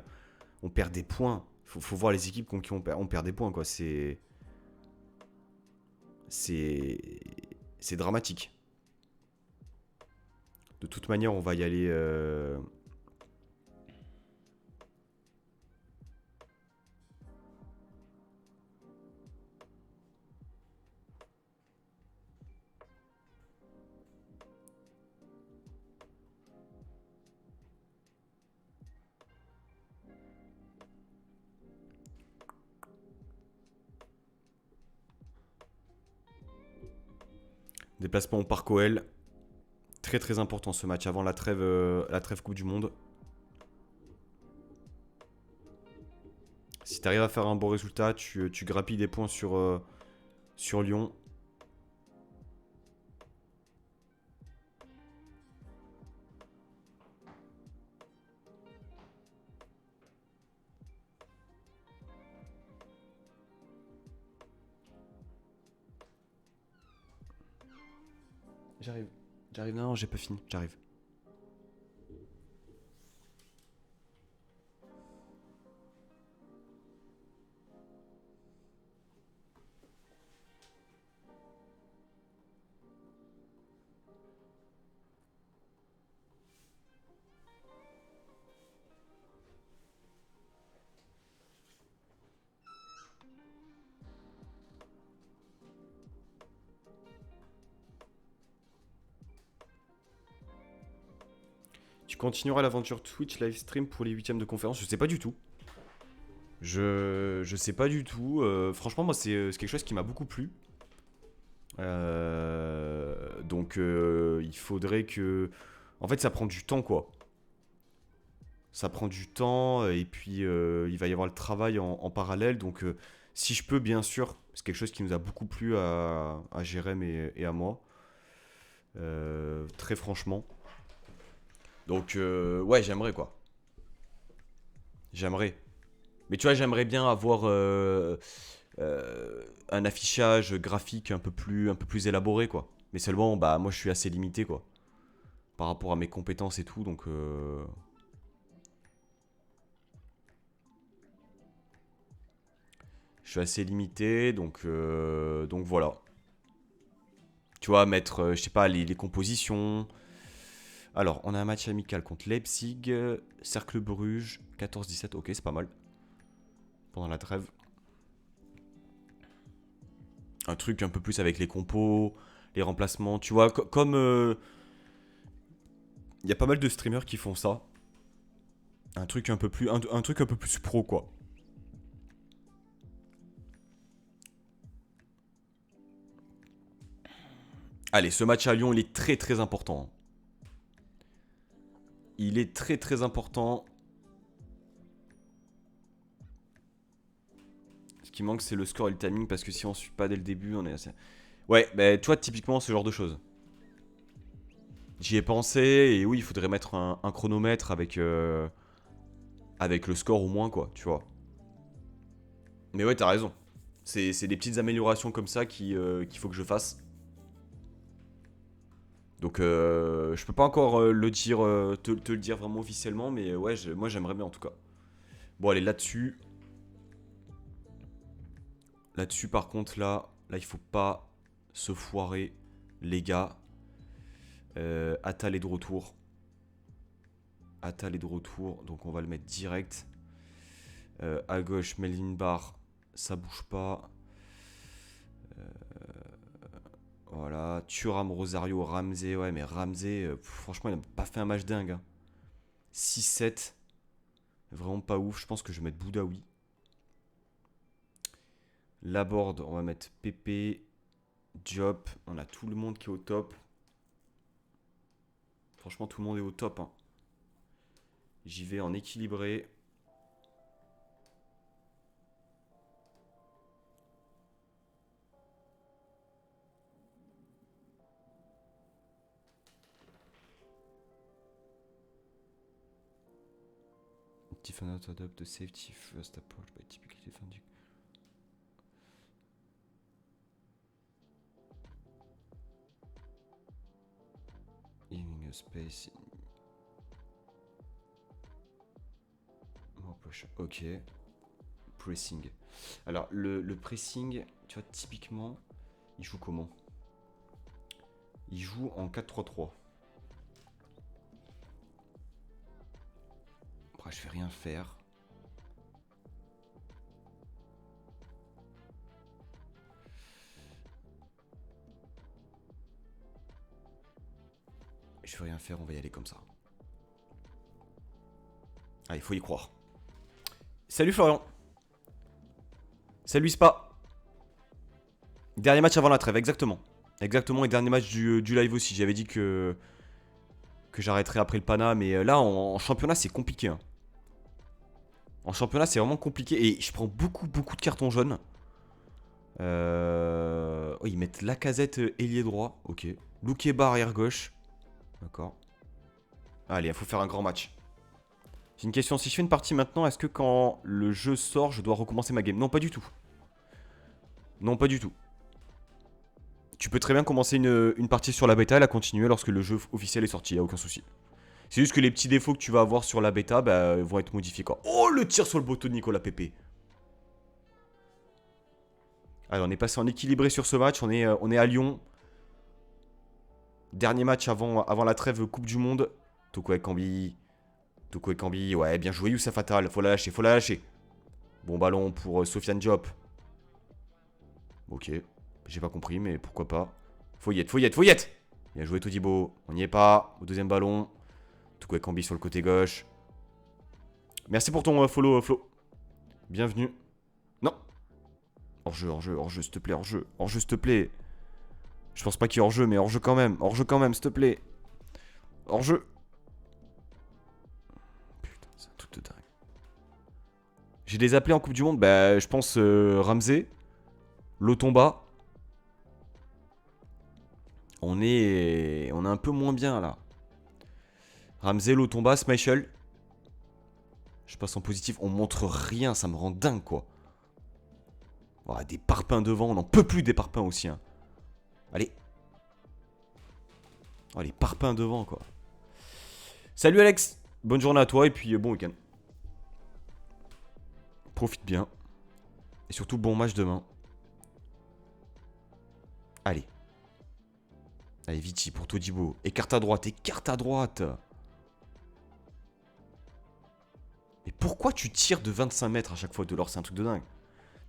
on perd des points. Faut voir les équipes contre qui on perd des points, quoi. C'est dramatique. De toute manière, on va y aller... Déplacement au Parc OL. Très très important ce match avant la trêve Coupe du Monde. Si tu arrives à faire un bon résultat, tu grappilles des points sur Lyon. J'arrive. J'arrive, non, j'ai pas fini, j'arrive. Tu continueras l'aventure Twitch live stream pour les huitièmes de conférence? Je sais pas du tout. Je sais pas du tout. Franchement, moi, c'est quelque chose qui m'a beaucoup plu. Donc, il faudrait que... En fait, ça prend du temps, quoi. Ça prend du temps, et puis il va y avoir le travail en parallèle. Donc, si je peux, bien sûr, c'est quelque chose qui nous a beaucoup plu à Jérém et à moi. Très franchement. Donc, ouais, j'aimerais, quoi. J'aimerais. Mais tu vois, j'aimerais bien avoir un affichage graphique un peu plus élaboré, quoi. Mais seulement, bah, moi, je suis assez limité, quoi. Par rapport à mes compétences et tout, donc... je suis assez limité, donc voilà. Tu vois, mettre, je sais pas, les compositions. Alors, on a un match amical contre Leipzig, Cercle Bruges, 14-17, ok, c'est pas mal. Pendant la trêve. Un truc un peu plus avec les compos, les remplacements, tu vois, comme... Il y a pas mal de streamers qui font ça. Un truc un peu plus, un truc un peu plus pro, quoi. Allez, ce match à Lyon, il est très très important. Il est très très important. Ce qui manque, c'est le score et le timing, parce que si on suit pas dès le début, on est assez... Ouais, bah tu vois, typiquement, ce genre de choses. J'y ai pensé, et oui, il faudrait mettre un chronomètre avec le score au moins, quoi, tu vois. Mais ouais, t'as raison. C'est des petites améliorations comme ça qu'il faut que je fasse. Donc, je peux pas encore le dire, te le dire vraiment officiellement, mais ouais, moi j'aimerais bien en tout cas. Bon, allez, là-dessus. Là-dessus, par contre, là, il faut pas se foirer, les gars. Atal est de retour. Atal est de retour, donc on va le mettre direct. À gauche, Melvin Barr, ça bouge pas. Voilà, Thuram, Rosario, Ramsey. Ouais, mais Ramsey, franchement, il a pas fait un match dingue, hein. 6-7, vraiment pas ouf. Je pense que je vais mettre Boudaoui. Laborde, on va mettre Pépé, Diop. On a tout le monde qui est au top. Franchement, tout le monde est au top, hein. J'y vais en équilibré. Defender adopt the safety first approach by typically defending. Leaving a space. More pressure. Ok. Pressing. Alors, le pressing, tu vois, typiquement, il joue comment? Il joue en 4-3-3. Après, je fais rien faire. Je fais rien faire, on va y aller comme ça. Ah, il faut y croire. Salut Florian. Salut Spa. Dernier match avant la trêve, exactement. Exactement, et dernier match du live aussi. J'avais dit que j'arrêterais après le Pana, mais là, en championnat, c'est compliqué, hein. En championnat, c'est vraiment compliqué. Et je prends beaucoup, beaucoup de cartons jaunes. Oh, ils mettent Lacazette ailier droit. Ok. Loukeba arrière gauche. D'accord. Allez, il faut faire un grand match. J'ai une question. Si je fais une partie maintenant, est-ce que quand le jeu sort, je dois recommencer ma game? Non, pas du tout. Non, pas du tout. Tu peux très bien commencer une partie sur la bêta et la continuer lorsque le jeu officiel est sorti. Il n'y a aucun souci. C'est juste que les petits défauts que tu vas avoir sur la bêta bah, vont être modifiés, quoi. Oh, le tir sur le bateau de Nicolas Pepe. Allez, on est passé en équilibré sur ce match. On est à Lyon. Dernier match avant la trêve Coupe du Monde. Toko Ekambi. Toko Ekambi. Ouais, bien joué, Youssef Attal. Faut la lâcher, faut la lâcher. Bon ballon pour Sofiane Diop. Ok. J'ai pas compris, mais pourquoi pas. Foyette, Foyette, Foyette. Bien joué, Todibo. On n'y est pas. Au deuxième ballon. Toko Ekambi sur le côté gauche. Merci pour ton follow, Flo. Bienvenue. Non. Hors-jeu, hors-jeu, hors-jeu, s'il te plaît, hors-jeu. Hors-jeu, s'il te plaît. Je pense pas qu'il y ait hors-jeu, mais hors-jeu quand même. Hors-jeu quand même, s'il te plaît. Hors-jeu. Putain, c'est un truc de dingue. J'ai des appelés en Coupe du Monde. Bah, je pense Ramsey. Lotomba. On est un peu moins bien, là. Ramsey, Lotomba, Schmeichel. Je passe en positif. On montre rien, ça me rend dingue, quoi. Oh, des parpaings devant, on n'en peut plus des parpaings aussi. Hein. Allez. Oh, les parpaings devant, quoi. Salut Alex. Bonne journée à toi et puis bon week-end. Profite bien. Et surtout, bon match demain. Allez. Allez, Vici pour Todibo. Écarte à droite, écarte à droite. Mais pourquoi tu tires de 25 mètres à chaque fois de l'or? C'est un truc de dingue.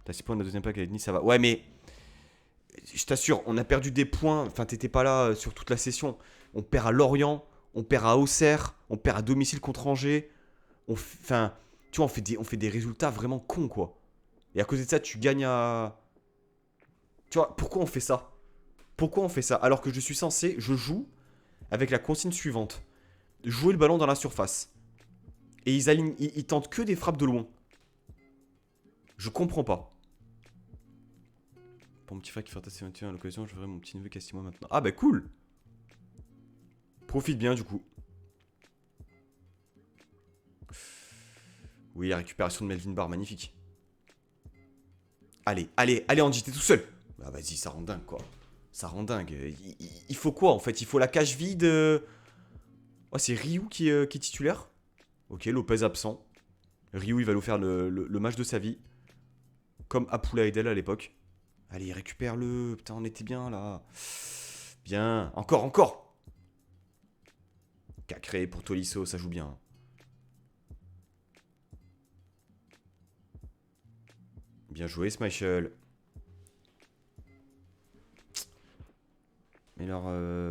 T'as 6 points de la deuxième plaque avec Nice, ça va. Ouais, mais je t'assure, on a perdu des points. Enfin, t'étais pas là sur toute la session. On perd à Lorient, on perd à Auxerre, on perd à domicile contre Angers. Enfin, tu vois, on fait des résultats vraiment cons, quoi. Et à côté de ça, tu gagnes à... Tu vois, pourquoi on fait ça? Pourquoi on fait ça? Alors que je suis censé, je joue avec la consigne suivante. Jouer le ballon dans la surface. Et ils tentent que des frappes de loin. Je comprends pas. Pour mon petit frère qui fera ta C21 à l'occasion, je verrai mon petit neveu qui a 6 mois maintenant. Ah bah cool. Profite bien du coup. Oui, la récupération de Melvin Barr, magnifique. Allez, allez, allez Andy, t'es tout seul. Bah vas-y, ça rend dingue quoi. Ça rend dingue. Il faut quoi en fait? Il faut la cage vide. Oh, c'est Ryu qui est titulaire. Ok, Lopez absent. Ryu, il va nous faire le match de sa vie. Comme Apula Edel à l'époque. Allez, récupère-le. Putain, on était bien là. Bien. Encore, encore. Cacré pour Tolisso, ça joue bien. Bien joué, Schmeichel. Mais alors,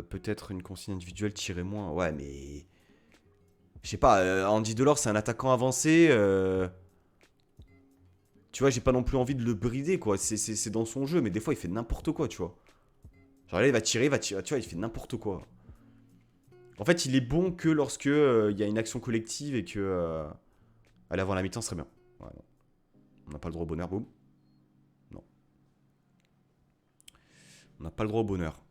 peut-être une consigne individuelle, tirer moins. Ouais, mais... Je sais pas, Andy Delors, c'est un attaquant avancé. Tu vois, j'ai pas non plus envie de le brider, quoi. C'est dans son jeu, mais des fois, il fait n'importe quoi, tu vois. Genre là, il va tirer, tu vois, il fait n'importe quoi. En fait, il est bon que lorsque il y a une action collective et que... aller avant la mi-temps serait bien. Ouais, non. On n'a pas le droit au bonheur, boum. Non. On n'a pas le droit au bonheur.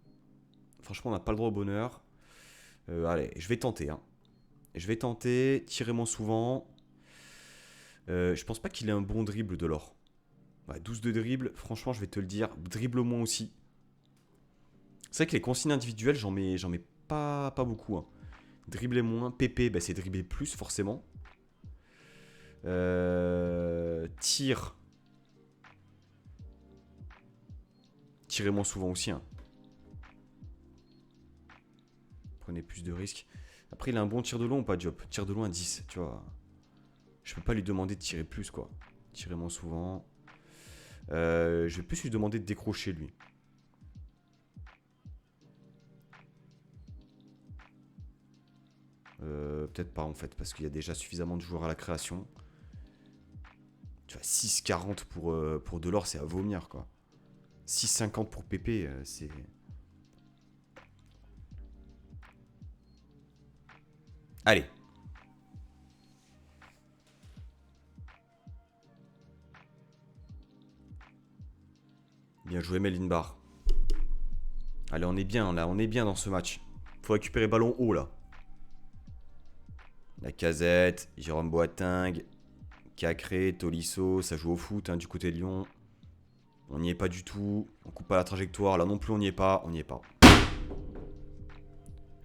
Franchement, on n'a pas le droit au bonheur. Allez, je vais tenter, hein. Je vais tenter, tirer moins souvent. Je pense pas qu'il ait un bon dribble de l'or. Ouais, 12 de dribble, franchement, je vais te le dire. Dribble moins aussi. C'est vrai que les consignes individuelles, j'en mets pas beaucoup. Hein. Dribbler moins. PP, bah, c'est dribbler plus, forcément. Tir. Tirer moins souvent aussi. Hein. Prenez plus de risques. Après, il a un bon tir de loin ou pas, Diop? Tir de loin 10, tu vois. Je peux pas lui demander de tirer plus, quoi. Tirer moins souvent. Je vais plus lui demander de décrocher, lui. Peut-être pas, en fait, parce qu'il y a déjà suffisamment de joueurs à la création. Tu vois, 6,40 pour Delors, c'est à vomir, quoi. 6,50 pour Pépé, c'est... Allez. Bien joué, Melvin Barr. Allez, on est bien, là. On est bien dans ce match. Faut récupérer ballon haut, là. La Casette, Jérôme Boateng, Cacré, Tolisso. Ça joue au foot, hein, du côté de Lyon. On n'y est pas du tout. On coupe pas la trajectoire. Là non plus, on n'y est pas. On n'y est pas.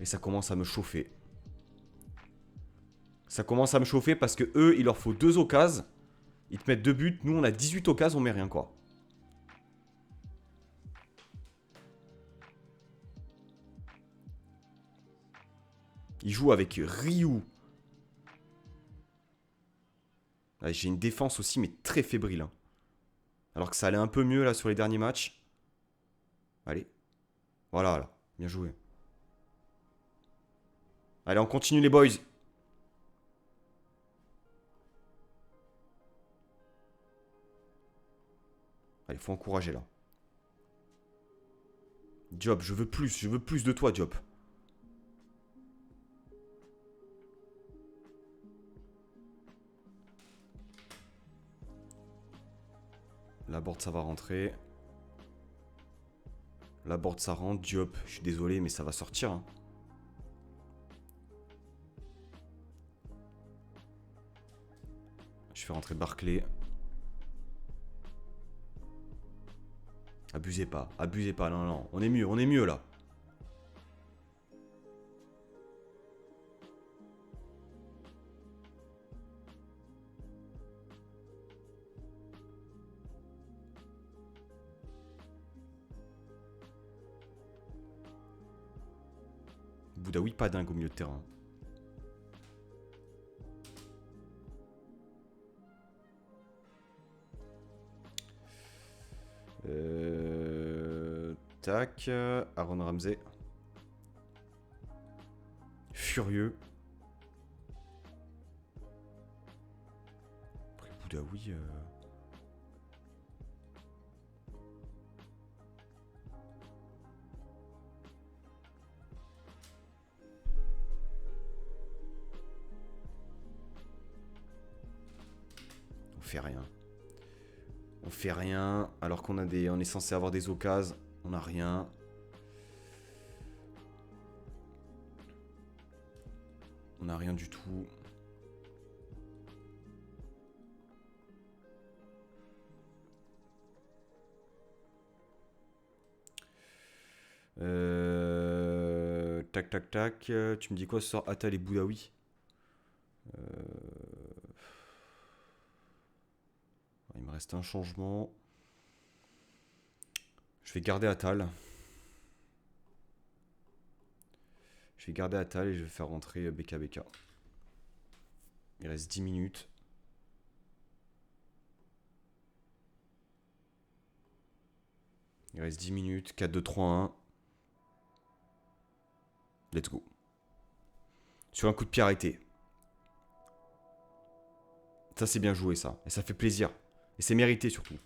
Et ça commence à me chauffer. Ça commence à me chauffer parce que eux, il leur faut 2 occasions. Ils te mettent 2 buts. Nous, on a 18 occasions, on met rien, quoi. Ils jouent avec Ryu. Ouais, j'ai une défense aussi, mais très fébrile. Hein. Alors que ça allait un peu mieux là sur les derniers matchs. Allez. Voilà, là. Bien joué. Allez, on continue les boys. Allez, faut encourager là. Diop, je veux plus de toi, Diop. La board, ça va rentrer. La board, ça rentre. Diop, je suis désolé, mais ça va sortir. Hein. Je fais rentrer Barclay. Abusez pas, non, non, on est mieux là. Boudaoui, pas dingue au milieu de terrain. Tac. Aaron Ramsey. Furieux. Après Boudaoui. On fait rien. On fait rien alors qu'on a des, on est censé avoir des occasions. On n'a rien. On n'a rien du tout. Tac, tac, tac. Tu me dis quoi ce soir? Attal et Boudaoui. Il me reste un changement. Je vais garder Attal. Je vais garder Attal et je vais faire rentrer BKBK. Il reste 10 minutes. Il reste 10 minutes. 4, 2, 3, 1. Let's go. Sur un coup de pied arrêté. Ça, c'est bien joué, ça. Et ça fait plaisir. Et c'est mérité, surtout.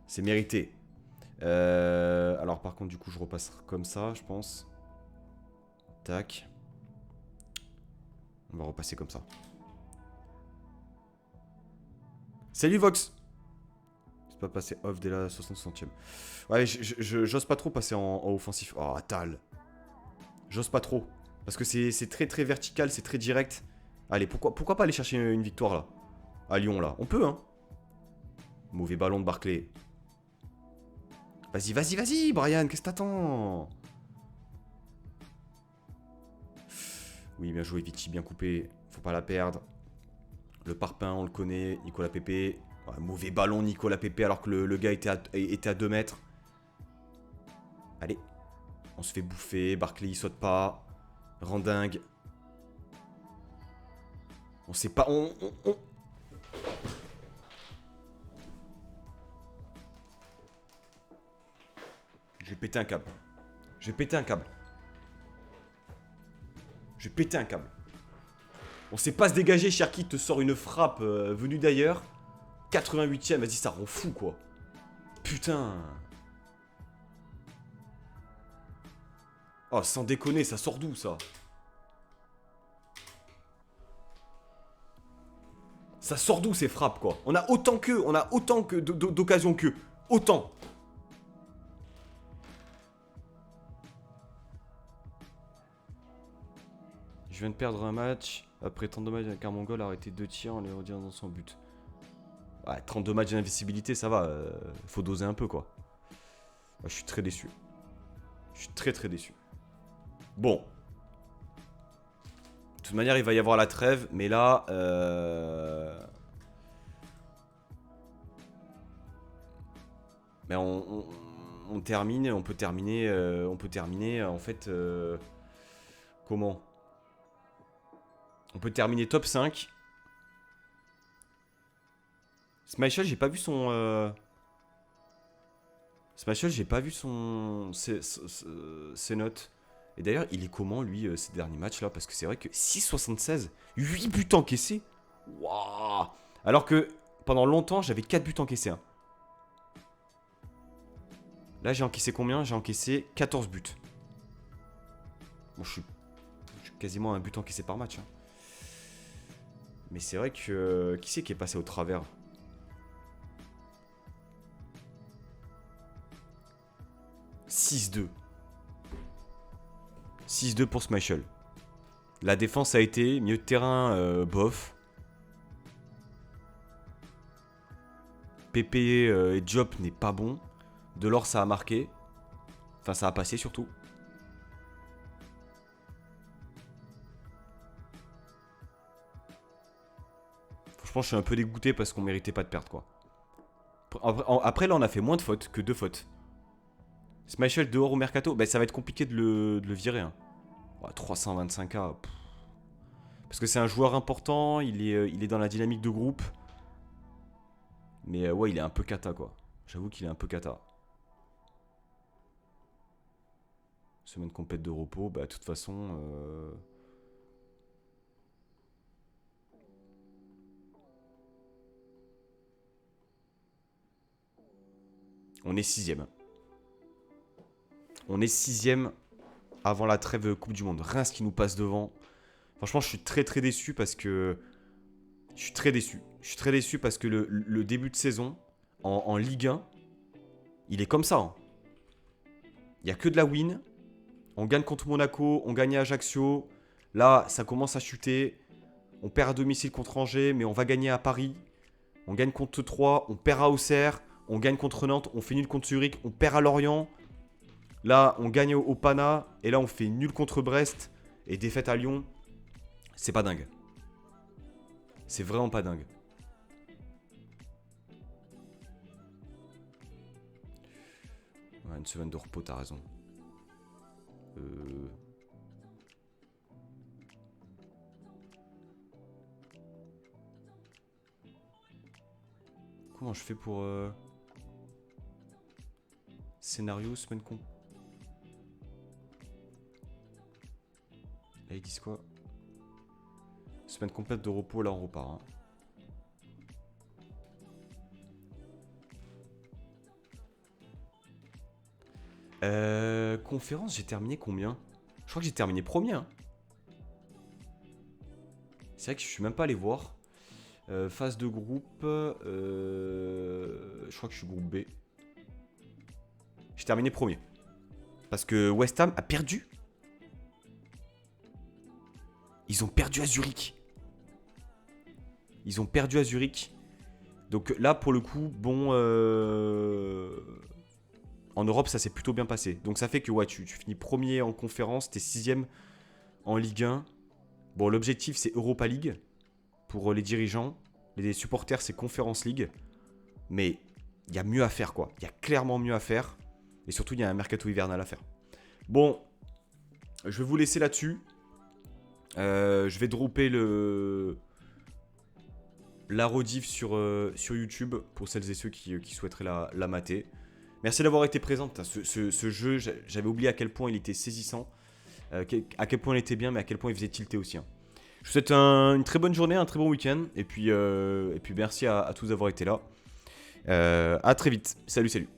C'est mérité. Alors, par contre, du coup, je repasse comme ça, je pense. Tac. On va repasser comme ça. Salut, Vox. C'est pas passé off dès la 60e. Ouais, j'ose pas trop passer en offensif. Oh, Tal. J'ose pas trop. Parce que c'est très, très vertical, c'est très direct. Allez, pourquoi pas aller chercher une victoire, là? À Lyon, là. On peut, hein. Mauvais ballon de Barclay. Vas-y, vas-y, vas-y, Brian, qu'est-ce que t'attends? Oui, bien joué, Vici, bien coupé. Faut pas la perdre. Le parpaing, on le connaît. Nicolas Pépé. Ouais, mauvais ballon, Nicolas Pépé, alors que le gars était à 2 mètres. Allez. On se fait bouffer. Barclay, il saute pas. Randingue. On sait pas. J'ai pété un câble. J'ai pété un câble. J'ai pété un câble. On sait pas se dégager, Cherki te sort une frappe venue d'ailleurs. 88ème, vas-y, ça rend fou, quoi. Putain. Oh, sans déconner, ça sort d'où, ça? Ça sort d'où, ces frappes, quoi? On a autant qu'eux, on a autant que d'occasions qu'eux. Autant. Je viens de perdre un match. Après 32 matchs avec un Mongol, a arrêté 2 tirs en les redirant dans son but. Ouais, 32 matchs d'invisibilité, ça va. Faut doser un peu, quoi. Ouais, je suis très déçu. Je suis très très déçu. Bon. De toute manière, il va y avoir la trêve. Mais là... Mais on termine. On peut terminer... en fait... Comment? On peut terminer top 5. Smashel, j'ai pas vu son... Smashel, j'ai pas vu son... ses notes. Et d'ailleurs, il est comment, lui, ces derniers matchs, là? Parce que c'est vrai que 6,76, 8 buts encaissés. Waouh! Alors que Pendant longtemps, j'avais 4 buts encaissés. Hein. Là, j'ai encaissé combien? J'ai encaissé 14 buts. Bon, je suis quasiment un but encaissé par match. Hein. Mais c'est vrai que... qui c'est qui est passé au travers? « 6-2. 6-2 pour Schmeichel. La défense a été, milieu de terrain, bof. Pépé et Diop n'est pas bon. Delors, ça a marqué. Enfin, ça a passé surtout. Franchement, je suis un peu dégoûté parce qu'on méritait pas de perdre, quoi. Après, là, on a fait moins de fautes que 2 fautes. Schmeichel dehors au mercato, bah, ça va être compliqué de le virer. Hein. Ouais, 325K. Parce que c'est un joueur important, il est dans la dynamique de groupe. Mais ouais, il est un peu cata, quoi. J'avoue qu'il est un peu cata. Semaine complète de repos, bah de toute façon... On est 6ème. On est 6ème avant la trêve Coupe du Monde. Reims qui nous passe devant. Franchement, je suis très très déçu parce que... Je suis très déçu. Je suis très déçu parce que le début de saison, en Ligue 1, il est comme ça. Hein. Il n'y a que de la win. On gagne contre Monaco, on gagne à Ajaccio. Là, ça commence à chuter. On perd à domicile contre Angers, mais on va gagner à Paris. On gagne contre 3, on perd à Auxerre. On gagne contre Nantes, on fait nul contre Zurich. On perd à Lorient. Là, on gagne au Pana. Et là, on fait nul contre Brest. Et défaite à Lyon. C'est pas dingue. C'est vraiment pas dingue. Ouais, une semaine de repos, t'as raison. Comment je fais pour... Scénario, semaine con... Là, ils disent quoi? Semaine complète de repos, là on repart. Hein. Conférence, j'ai terminé combien? Je crois que j'ai terminé premier. Hein. C'est vrai que je suis même pas allé voir. Phase de groupe. Je crois que je suis groupe B. J'ai terminé premier. Parce que West Ham a perdu. Ils ont perdu à Zurich. Ils ont perdu à Zurich. Donc là, pour le coup, bon... En Europe, ça s'est plutôt bien passé. Donc ça fait que ouais, tu finis premier en conférence, t'es 6ème en Ligue 1. Bon, l'objectif, c'est Europa League pour les dirigeants. Les supporters, c'est Conference League. Mais il y a mieux à faire, quoi. Il y a clairement mieux à faire. Et surtout, il y a un mercato hivernal à faire. Bon, je vais vous laisser là-dessus. Je vais dropper la rediff sur YouTube pour celles et ceux qui souhaiteraient la mater. Merci d'avoir été présente. Ce jeu, j'avais oublié à quel point il était saisissant, à quel point il était bien, mais à quel point il faisait tilter aussi. Hein. Je vous souhaite une très bonne journée, un très bon week-end, et puis merci à tous d'avoir été là. À très vite. Salut, salut.